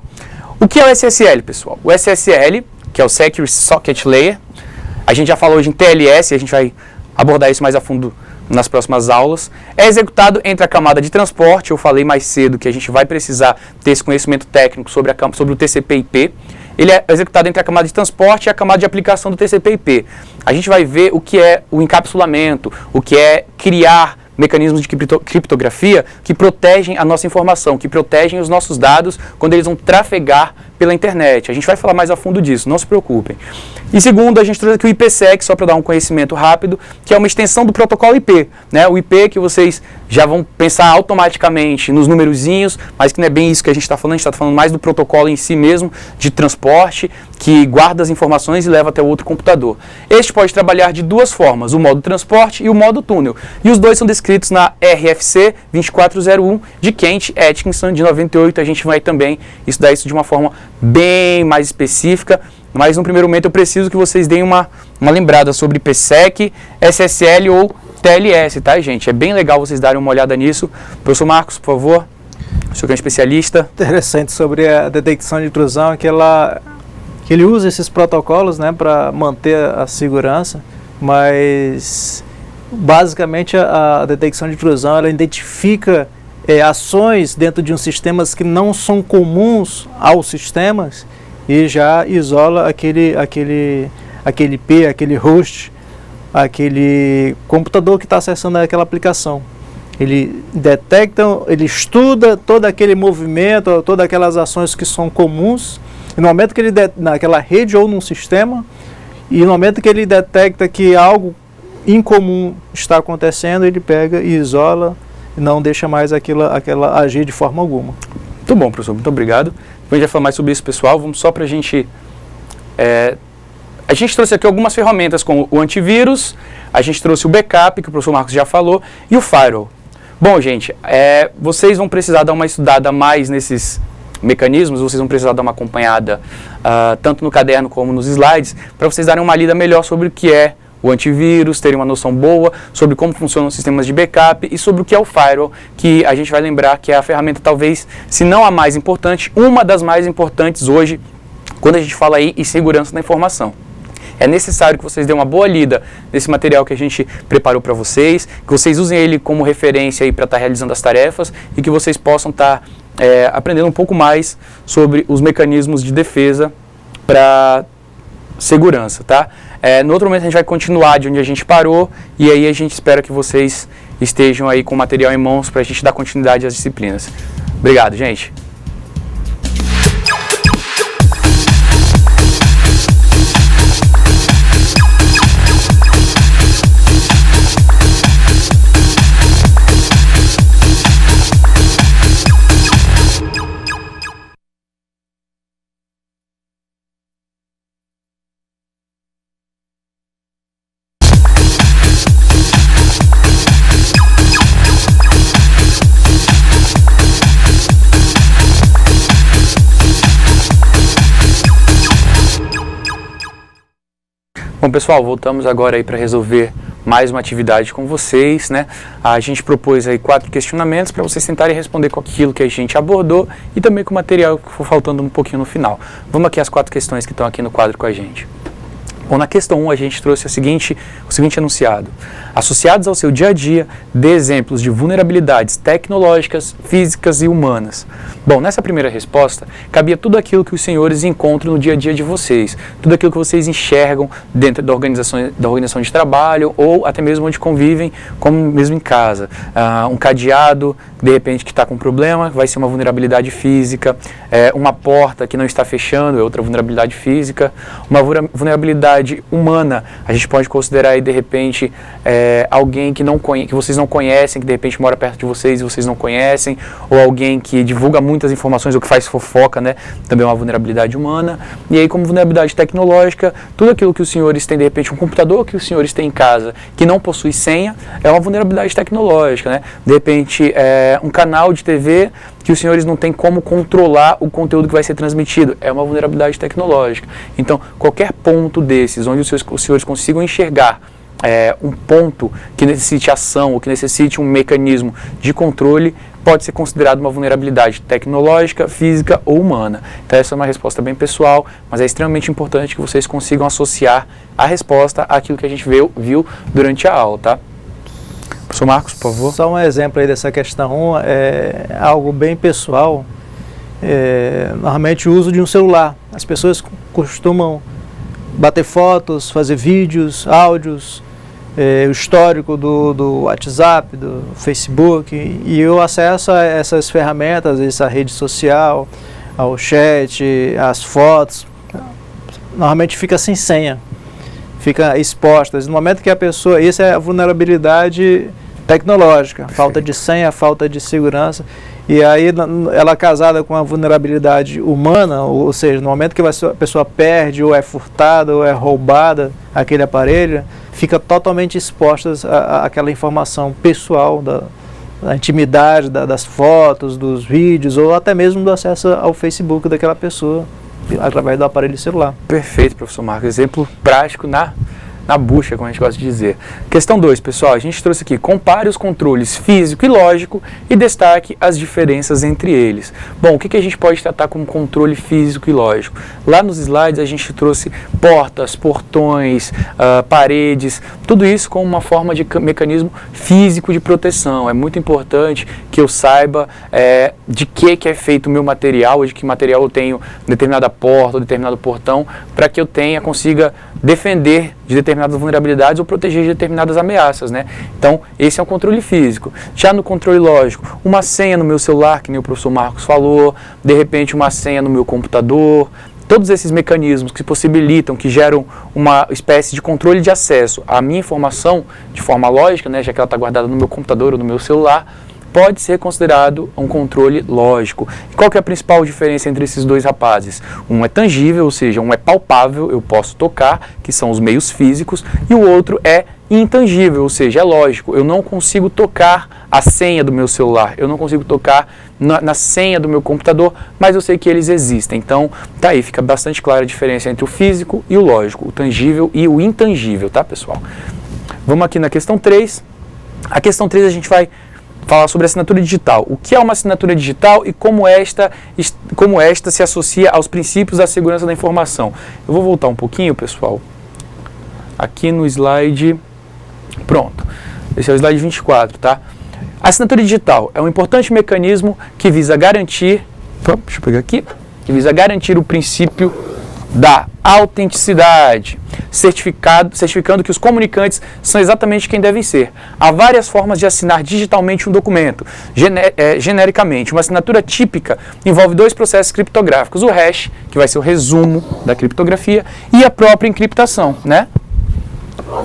O que é o SSL, pessoal? O SSL, que é o Security Socket Layer, a gente já falou hoje em TLS, a gente vai abordar isso mais a fundo nas próximas aulas, é executado entre a camada de transporte, eu falei mais cedo que a gente vai precisar ter esse conhecimento técnico sobre o TCP/IP, ele é executado entre a camada de transporte e a camada de aplicação do TCP/IP. A gente vai ver o que é o encapsulamento, o que é criar mecanismos de criptografia que protegem a nossa informação, que protegem os nossos dados quando eles vão trafegar pela internet. A gente vai falar mais a fundo disso, não se preocupem. E segundo, a gente trouxe aqui o IPsec, só para dar um conhecimento rápido, que é uma extensão do protocolo IP, né? O IP que vocês já vão pensar automaticamente nos numerozinhos, mas que não é bem isso que a gente está falando mais do protocolo em si mesmo, de transporte, que guarda as informações e leva até o outro computador. Este pode trabalhar de duas formas, o modo transporte e o modo túnel. E os dois são descritos na RFC 2401 de Kent Atkinson, de 98. A gente vai também estudar isso de uma forma bem mais específica, mas no primeiro momento eu preciso que vocês deem uma lembrada sobre IPsec, SSL ou TLS, tá, gente? É bem legal vocês darem uma olhada nisso. Professor Marcos, por favor, o senhor que é um especialista. Interessante sobre a detecção de intrusão, que ele usa esses protocolos, né, para manter a segurança, mas basicamente a detecção de intrusão, ela identifica ações dentro de um sistema que não são comuns aos sistemas e já isola aquele IP, aquele host, aquele computador que está acessando aquela aplicação. Ele detecta, ele estuda todo aquele movimento, todas aquelas ações que são comuns, e no momento que ele naquela rede ou num sistema, e no momento que ele detecta que algo incomum está acontecendo, ele pega e isola e não deixa mais aquela agir de forma alguma. Muito bom, professor, muito obrigado. A gente vai falar mais sobre isso, pessoal. Vamos só para a gente... A gente trouxe aqui algumas ferramentas como o antivírus, a gente trouxe o backup, que o professor Marcos já falou, e o firewall. Bom, gente, vocês vão precisar dar uma estudada mais nesses mecanismos, vocês vão precisar dar uma acompanhada tanto no caderno como nos slides, para vocês darem uma lida melhor sobre o que é o antivírus, terem uma noção boa sobre como funcionam os sistemas de backup e sobre o que é o firewall, que a gente vai lembrar que é a ferramenta talvez, se não a mais importante, uma das mais importantes hoje, quando a gente fala aí em segurança da informação. É necessário que vocês dêem uma boa lida nesse material que a gente preparou para vocês, que vocês usem ele como referência aí para estar realizando as tarefas e que vocês possam estar aprendendo um pouco mais sobre os mecanismos de defesa para segurança, tá? No outro momento a gente vai continuar de onde a gente parou e aí a gente espera que vocês estejam aí com o material em mãos para a gente dar continuidade às disciplinas. Obrigado, gente! Bom, pessoal, voltamos agora aí para resolver mais uma atividade com vocês, né? A gente propôs aí 4 questionamentos para vocês tentarem responder com aquilo que a gente abordou e também com o material que for faltando um pouquinho no final. Vamos aqui às 4 questões que estão aqui no quadro com a gente. Bom, na questão 1 a gente trouxe o seguinte enunciado. Associados ao seu dia a dia, dê exemplos de vulnerabilidades tecnológicas, físicas e humanas. Bom, nessa primeira resposta, cabia tudo aquilo que os senhores encontram no dia a dia de vocês, tudo aquilo que vocês enxergam dentro da organização de trabalho ou até mesmo onde convivem, como mesmo em casa. Um cadeado, de repente, que está com problema, vai ser uma vulnerabilidade física. Uma porta que não está fechando é outra vulnerabilidade física. Uma vulnerabilidade humana, a gente pode considerar aí, de repente, alguém que vocês não conhecem, que de repente mora perto de vocês e vocês não conhecem, ou alguém que divulga muitas informações ou que faz fofoca, né? Também é uma vulnerabilidade humana. E aí, como vulnerabilidade tecnológica, tudo aquilo que os senhores têm, de repente, um computador que os senhores têm em casa que não possui senha, é uma vulnerabilidade tecnológica, né? De repente, um canal de TV que os senhores não têm como controlar o conteúdo que vai ser transmitido, é uma vulnerabilidade tecnológica. Então, qualquer ponto desses, onde os senhores consigam enxergar um ponto que necessite ação ou que necessite um mecanismo de controle, pode ser considerado uma vulnerabilidade tecnológica, física ou humana. Então essa é uma resposta bem pessoal, mas é extremamente importante que vocês consigam associar a resposta àquilo que a gente viu durante a aula, tá? Professor Marcos, por favor. Só um exemplo aí dessa questão, algo bem pessoal, normalmente o uso de um celular. As pessoas costumam bater fotos, fazer vídeos, áudios, o histórico do WhatsApp, do Facebook, e o acesso a essas ferramentas, essa rede social, ao chat, às fotos, normalmente fica sem senha, fica expostas. No momento que a pessoa, isso é a vulnerabilidade tecnológica, falta de senha, falta de segurança. E aí ela casada com a vulnerabilidade humana, ou seja, no momento que a pessoa perde, ou é furtada, ou é roubada aquele aparelho, fica totalmente exposta àquela informação pessoal, da intimidade, das fotos, dos vídeos, ou até mesmo do acesso ao Facebook daquela pessoa, através do aparelho celular. Perfeito, professor Marcos. Exemplo prático na bucha, como a gente gosta de dizer. Questão 2, pessoal, a gente trouxe aqui, compare os controles físico e lógico e destaque as diferenças entre eles. Bom, o que a gente pode tratar como controle físico e lógico? Lá nos slides a gente trouxe portas, portões, paredes, tudo isso como uma forma de mecanismo físico de proteção. É muito importante que eu saiba de que é feito o meu material, ou de que material eu tenho determinada porta ou determinado portão, para que eu consiga defender de determinadas vulnerabilidades ou proteger de determinadas ameaças, né? Então, esse é um controle físico. Já no controle lógico, uma senha no meu celular, que nem o professor Marcos falou, de repente uma senha no meu computador, todos esses mecanismos que possibilitam, que geram uma espécie de controle de acesso à minha informação de forma lógica, né, já que ela está guardada no meu computador ou no meu celular, pode ser considerado um controle lógico. E qual que é a principal diferença entre esses dois rapazes? Um é tangível, ou seja, um é palpável, eu posso tocar, que são os meios físicos, e o outro é intangível, ou seja, é lógico, eu não consigo tocar a senha do meu celular, eu não consigo tocar na senha do meu computador, mas eu sei que eles existem. Então, tá aí, fica bastante clara a diferença entre o físico e o lógico, o tangível e o intangível, tá, pessoal? Vamos aqui na questão 3. A questão 3 a gente vai falar sobre assinatura digital. O que é uma assinatura digital e como esta se associa aos princípios da segurança da informação. Eu vou voltar um pouquinho, pessoal, aqui no slide, pronto, esse é o slide 24, tá? A assinatura digital é um importante mecanismo que visa garantir, deixa eu pegar aqui, que visa garantir o princípio da autenticidade, certificando que os comunicantes são exatamente quem devem ser. Há várias formas de assinar digitalmente um documento, genericamente. Uma assinatura típica envolve dois processos criptográficos, o hash, que vai ser o resumo da criptografia, e a própria encriptação, né,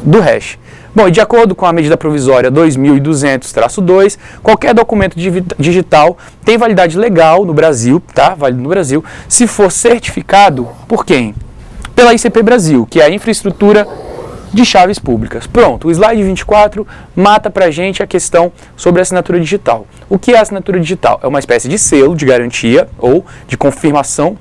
do hash. Bom, e de acordo com a medida provisória 2200-2, qualquer documento digital tem validade legal no Brasil, tá? Válido no Brasil, se for certificado por quem? Pela ICP Brasil, que é a infraestrutura de chaves públicas. Pronto, o slide 24 mata pra gente a questão sobre a assinatura digital. O que é a assinatura digital? É uma espécie de selo de garantia ou de confirmação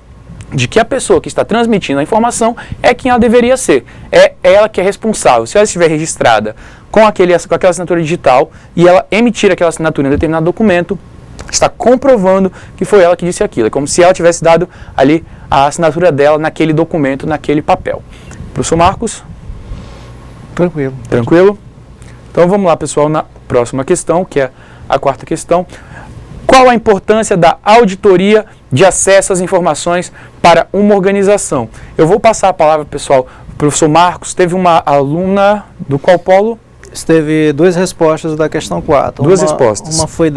de que a pessoa que está transmitindo a informação é quem ela deveria ser. É ela que é responsável. Se ela estiver registrada com aquela assinatura digital e ela emitir aquela assinatura em determinado documento, está comprovando que foi ela que disse aquilo. É como se ela tivesse dado ali a assinatura dela naquele documento, naquele papel. Professor Marcos? Tranquilo. Tranquilo? Então vamos lá, pessoal, na próxima questão, que é a quarta questão. Qual a importância da auditoria de acesso às informações para uma organização? Eu vou passar a palavra, pessoal, para o professor Marcos. Teve uma aluna do qual polo? Teve duas respostas da questão 4. Duas respostas. Uma foi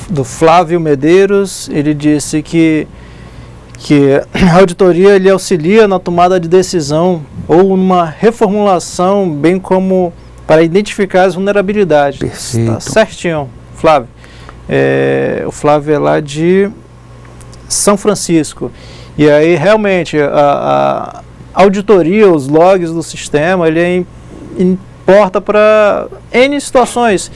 do Flávio Medeiros. Ele disse que a auditoria ele auxilia na tomada de decisão ou numa reformulação, bem como para identificar as vulnerabilidades. Perfeito. Tá certinho, Flávio. O Flávio é lá de São Francisco. E aí, realmente, a auditoria, os logs do sistema, ele importa para N situações.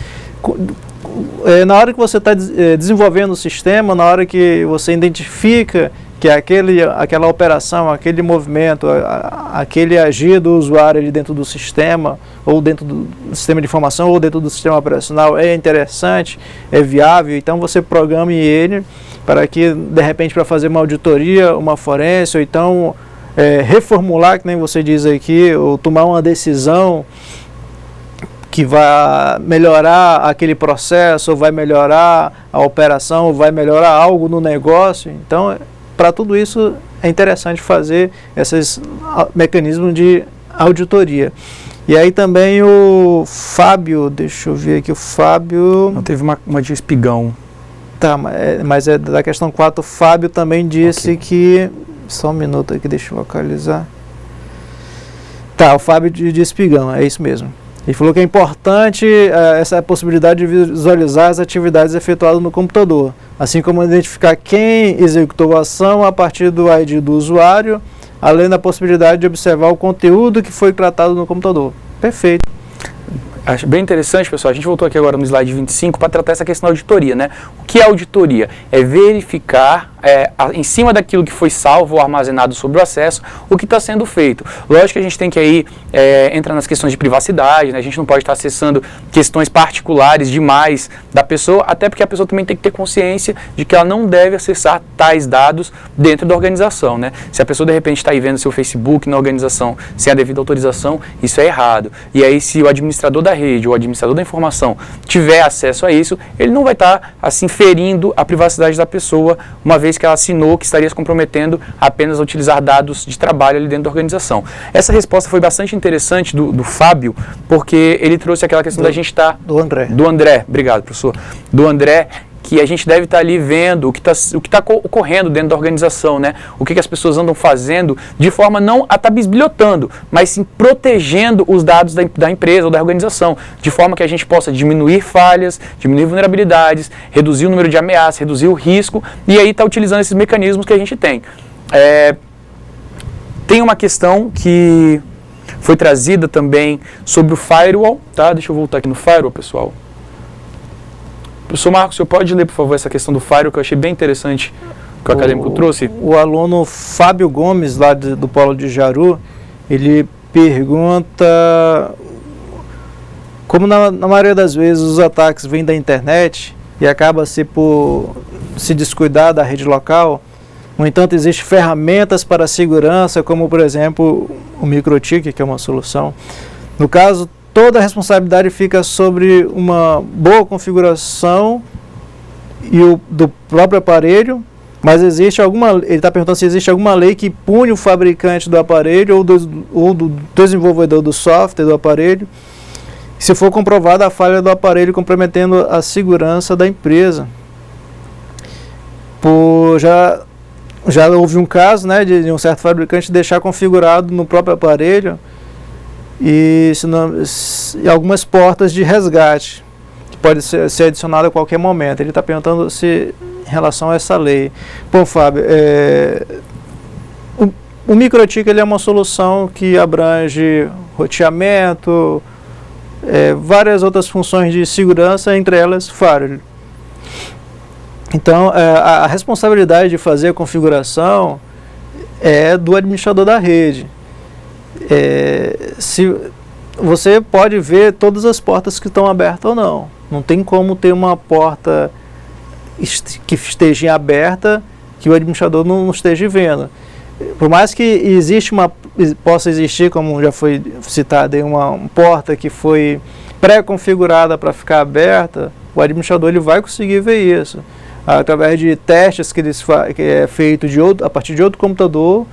Na hora que você está desenvolvendo o sistema, na hora que você identifica que aquela operação, aquele movimento, aquele agir do usuário ali dentro do sistema, ou dentro do sistema de informação, ou dentro do sistema operacional é interessante, é viável, então você programe ele para que, de repente, para fazer uma auditoria, uma forense, ou então reformular, que nem você diz aqui, ou tomar uma decisão que vai melhorar aquele processo, ou vai melhorar a operação, ou vai melhorar algo no negócio. Então, para tudo isso, é interessante fazer esses mecanismos de auditoria. E aí também o Fábio, deixa eu ver aqui, o Fábio... Não teve uma de espigão. Tá, mas é da questão 4, o Fábio também disse que... Só um minuto aqui, deixa eu localizar. Tá, o Fábio de espigão, é isso mesmo. Ele falou que é importante essa possibilidade de visualizar as atividades efetuadas no computador, assim como identificar quem executou a ação a partir do ID do usuário, além da possibilidade de observar o conteúdo que foi tratado no computador. Perfeito. Acho bem interessante, pessoal. A gente voltou aqui agora no slide 25 para tratar essa questão da auditoria, né? O que é auditoria? É verificar, em cima daquilo que foi salvo ou armazenado sobre o acesso, o que está sendo feito. Lógico que a gente tem que aí entrar nas questões de privacidade, né? A gente não pode estar acessando questões particulares demais da pessoa, até porque a pessoa também tem que ter consciência de que ela não deve acessar tais dados dentro da organização, né? Se a pessoa de repente está aí vendo seu Facebook na organização sem a devida autorização, isso é errado. E aí, se o administrador da rede ou o administrador da informação tiver acesso a isso, ele não vai estar assim ferindo a privacidade da pessoa, uma vez que ela assinou que estaria se comprometendo apenas a utilizar dados de trabalho ali dentro da organização. Essa resposta foi bastante interessante do Fábio, porque ele trouxe aquela questão da gente estar... Do André. Do André, obrigado, professor. Do André, que a gente deve estar ali vendo o que está ocorrendo dentro da organização, né? O que as pessoas andam fazendo de forma não a estar bisbilhotando, mas sim protegendo os dados da empresa ou da organização, de forma que a gente possa diminuir falhas, diminuir vulnerabilidades, reduzir o número de ameaças, reduzir o risco, e aí está utilizando esses mecanismos que a gente tem. Tem uma questão que foi trazida também sobre o firewall, tá? Deixa eu voltar aqui no firewall, pessoal. Professor Marcos, o senhor pode ler, por favor, essa questão do firewall, que eu achei bem interessante, que o acadêmico trouxe? O aluno Fábio Gomes, lá do Polo de Jaru, ele pergunta como na maioria das vezes os ataques vêm da internet e acaba-se por se descuidar da rede local. No entanto, existem ferramentas para a segurança, como, por exemplo, o MikroTik, que é uma solução. No caso, toda a responsabilidade fica sobre uma boa configuração do próprio aparelho, Mas existe ele está perguntando se existe alguma lei que pune o fabricante do aparelho ou do desenvolvedor do software do aparelho, se for comprovada a falha do aparelho comprometendo a segurança da empresa. Já houve um caso, né, de um certo fabricante deixar configurado no próprio aparelho e algumas portas de resgate, que pode ser adicionado a qualquer momento. Ele está perguntando se em relação a essa lei. Bom, Fábio, o MikroTik ele é uma solução que abrange roteamento, várias outras funções de segurança, entre elas firewall. Então, a responsabilidade de fazer a configuração é do administrador da rede. Você pode ver todas as portas que estão abertas ou não. Não tem como ter uma porta que esteja aberta que o administrador não esteja vendo. Por mais que possa existir, como já foi citado, uma porta que foi pré-configurada para ficar aberta, o administrador ele vai conseguir ver isso através de testes que é feito a partir de outro computador,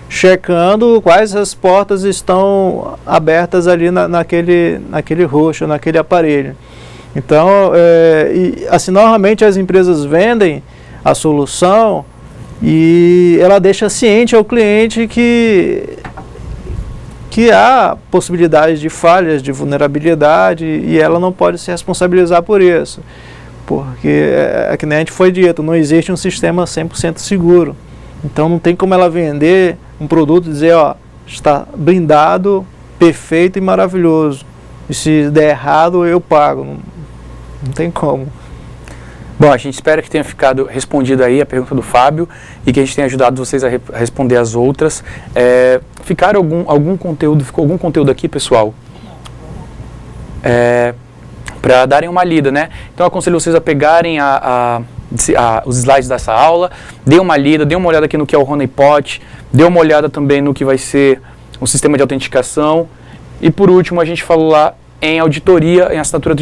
checando quais as portas estão abertas ali naquele host, naquele aparelho. Então, assim, normalmente as empresas vendem a solução e ela deixa ciente ao cliente que há possibilidade de falhas, de vulnerabilidade, e ela não pode se responsabilizar por isso. Porque, que nem a gente foi dito, não existe um sistema 100% seguro. Então não tem como ela vender um produto e dizer, ó, está blindado, perfeito e maravilhoso. E se der errado, eu pago. Não tem como. Bom, a gente espera que tenha ficado respondido aí a pergunta do Fábio e que a gente tenha ajudado vocês a responder as outras. Ficou algum conteúdo aqui, pessoal? Para darem uma lida, né? Então eu aconselho vocês a pegarem os slides dessa aula, dê uma lida, dê uma olhada aqui no que é o honeypot, dê uma olhada também no que vai ser o sistema de autenticação e por último a gente falou lá em auditoria, em assinatura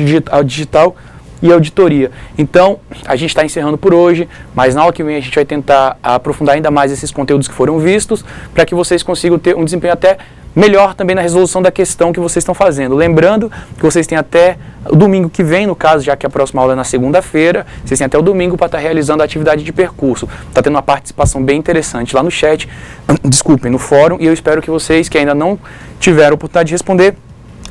digital e auditoria. Então a gente está encerrando por hoje, mas na aula que vem a gente vai tentar aprofundar ainda mais esses conteúdos que foram vistos para que vocês consigam ter um desempenho até melhor também na resolução da questão que vocês estão fazendo. Lembrando que vocês têm até o domingo que vem, no caso, já que a próxima aula é na segunda-feira, vocês têm até o domingo para estar realizando a atividade de percurso. Está tendo uma participação bem interessante lá no chat, desculpem, no fórum, e eu espero que vocês, que ainda não tiveram a oportunidade de responder,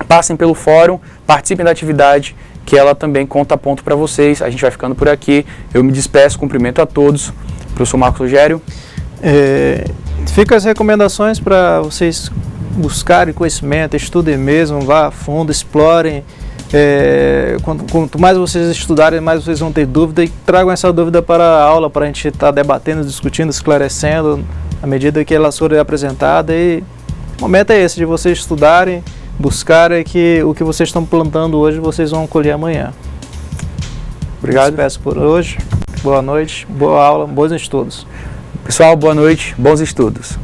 passem pelo fórum, participem da atividade, que ela também conta ponto para vocês. A gente vai ficando por aqui. Eu me despeço, cumprimento a todos. Professor Marcos Rogério. Fica as recomendações para vocês buscarem conhecimento, estudem mesmo, vá a fundo, explorem. Quanto mais vocês estudarem, mais vocês vão ter dúvida e tragam essa dúvida para a aula, para a gente estar debatendo, discutindo, esclarecendo à medida que elas forem apresentadas. E o momento é esse, de vocês estudarem, buscarem que o que vocês estão plantando hoje, vocês vão colher amanhã. Obrigado. Despeço por hoje. Boa noite, boa aula, bons estudos. Pessoal, boa noite, bons estudos.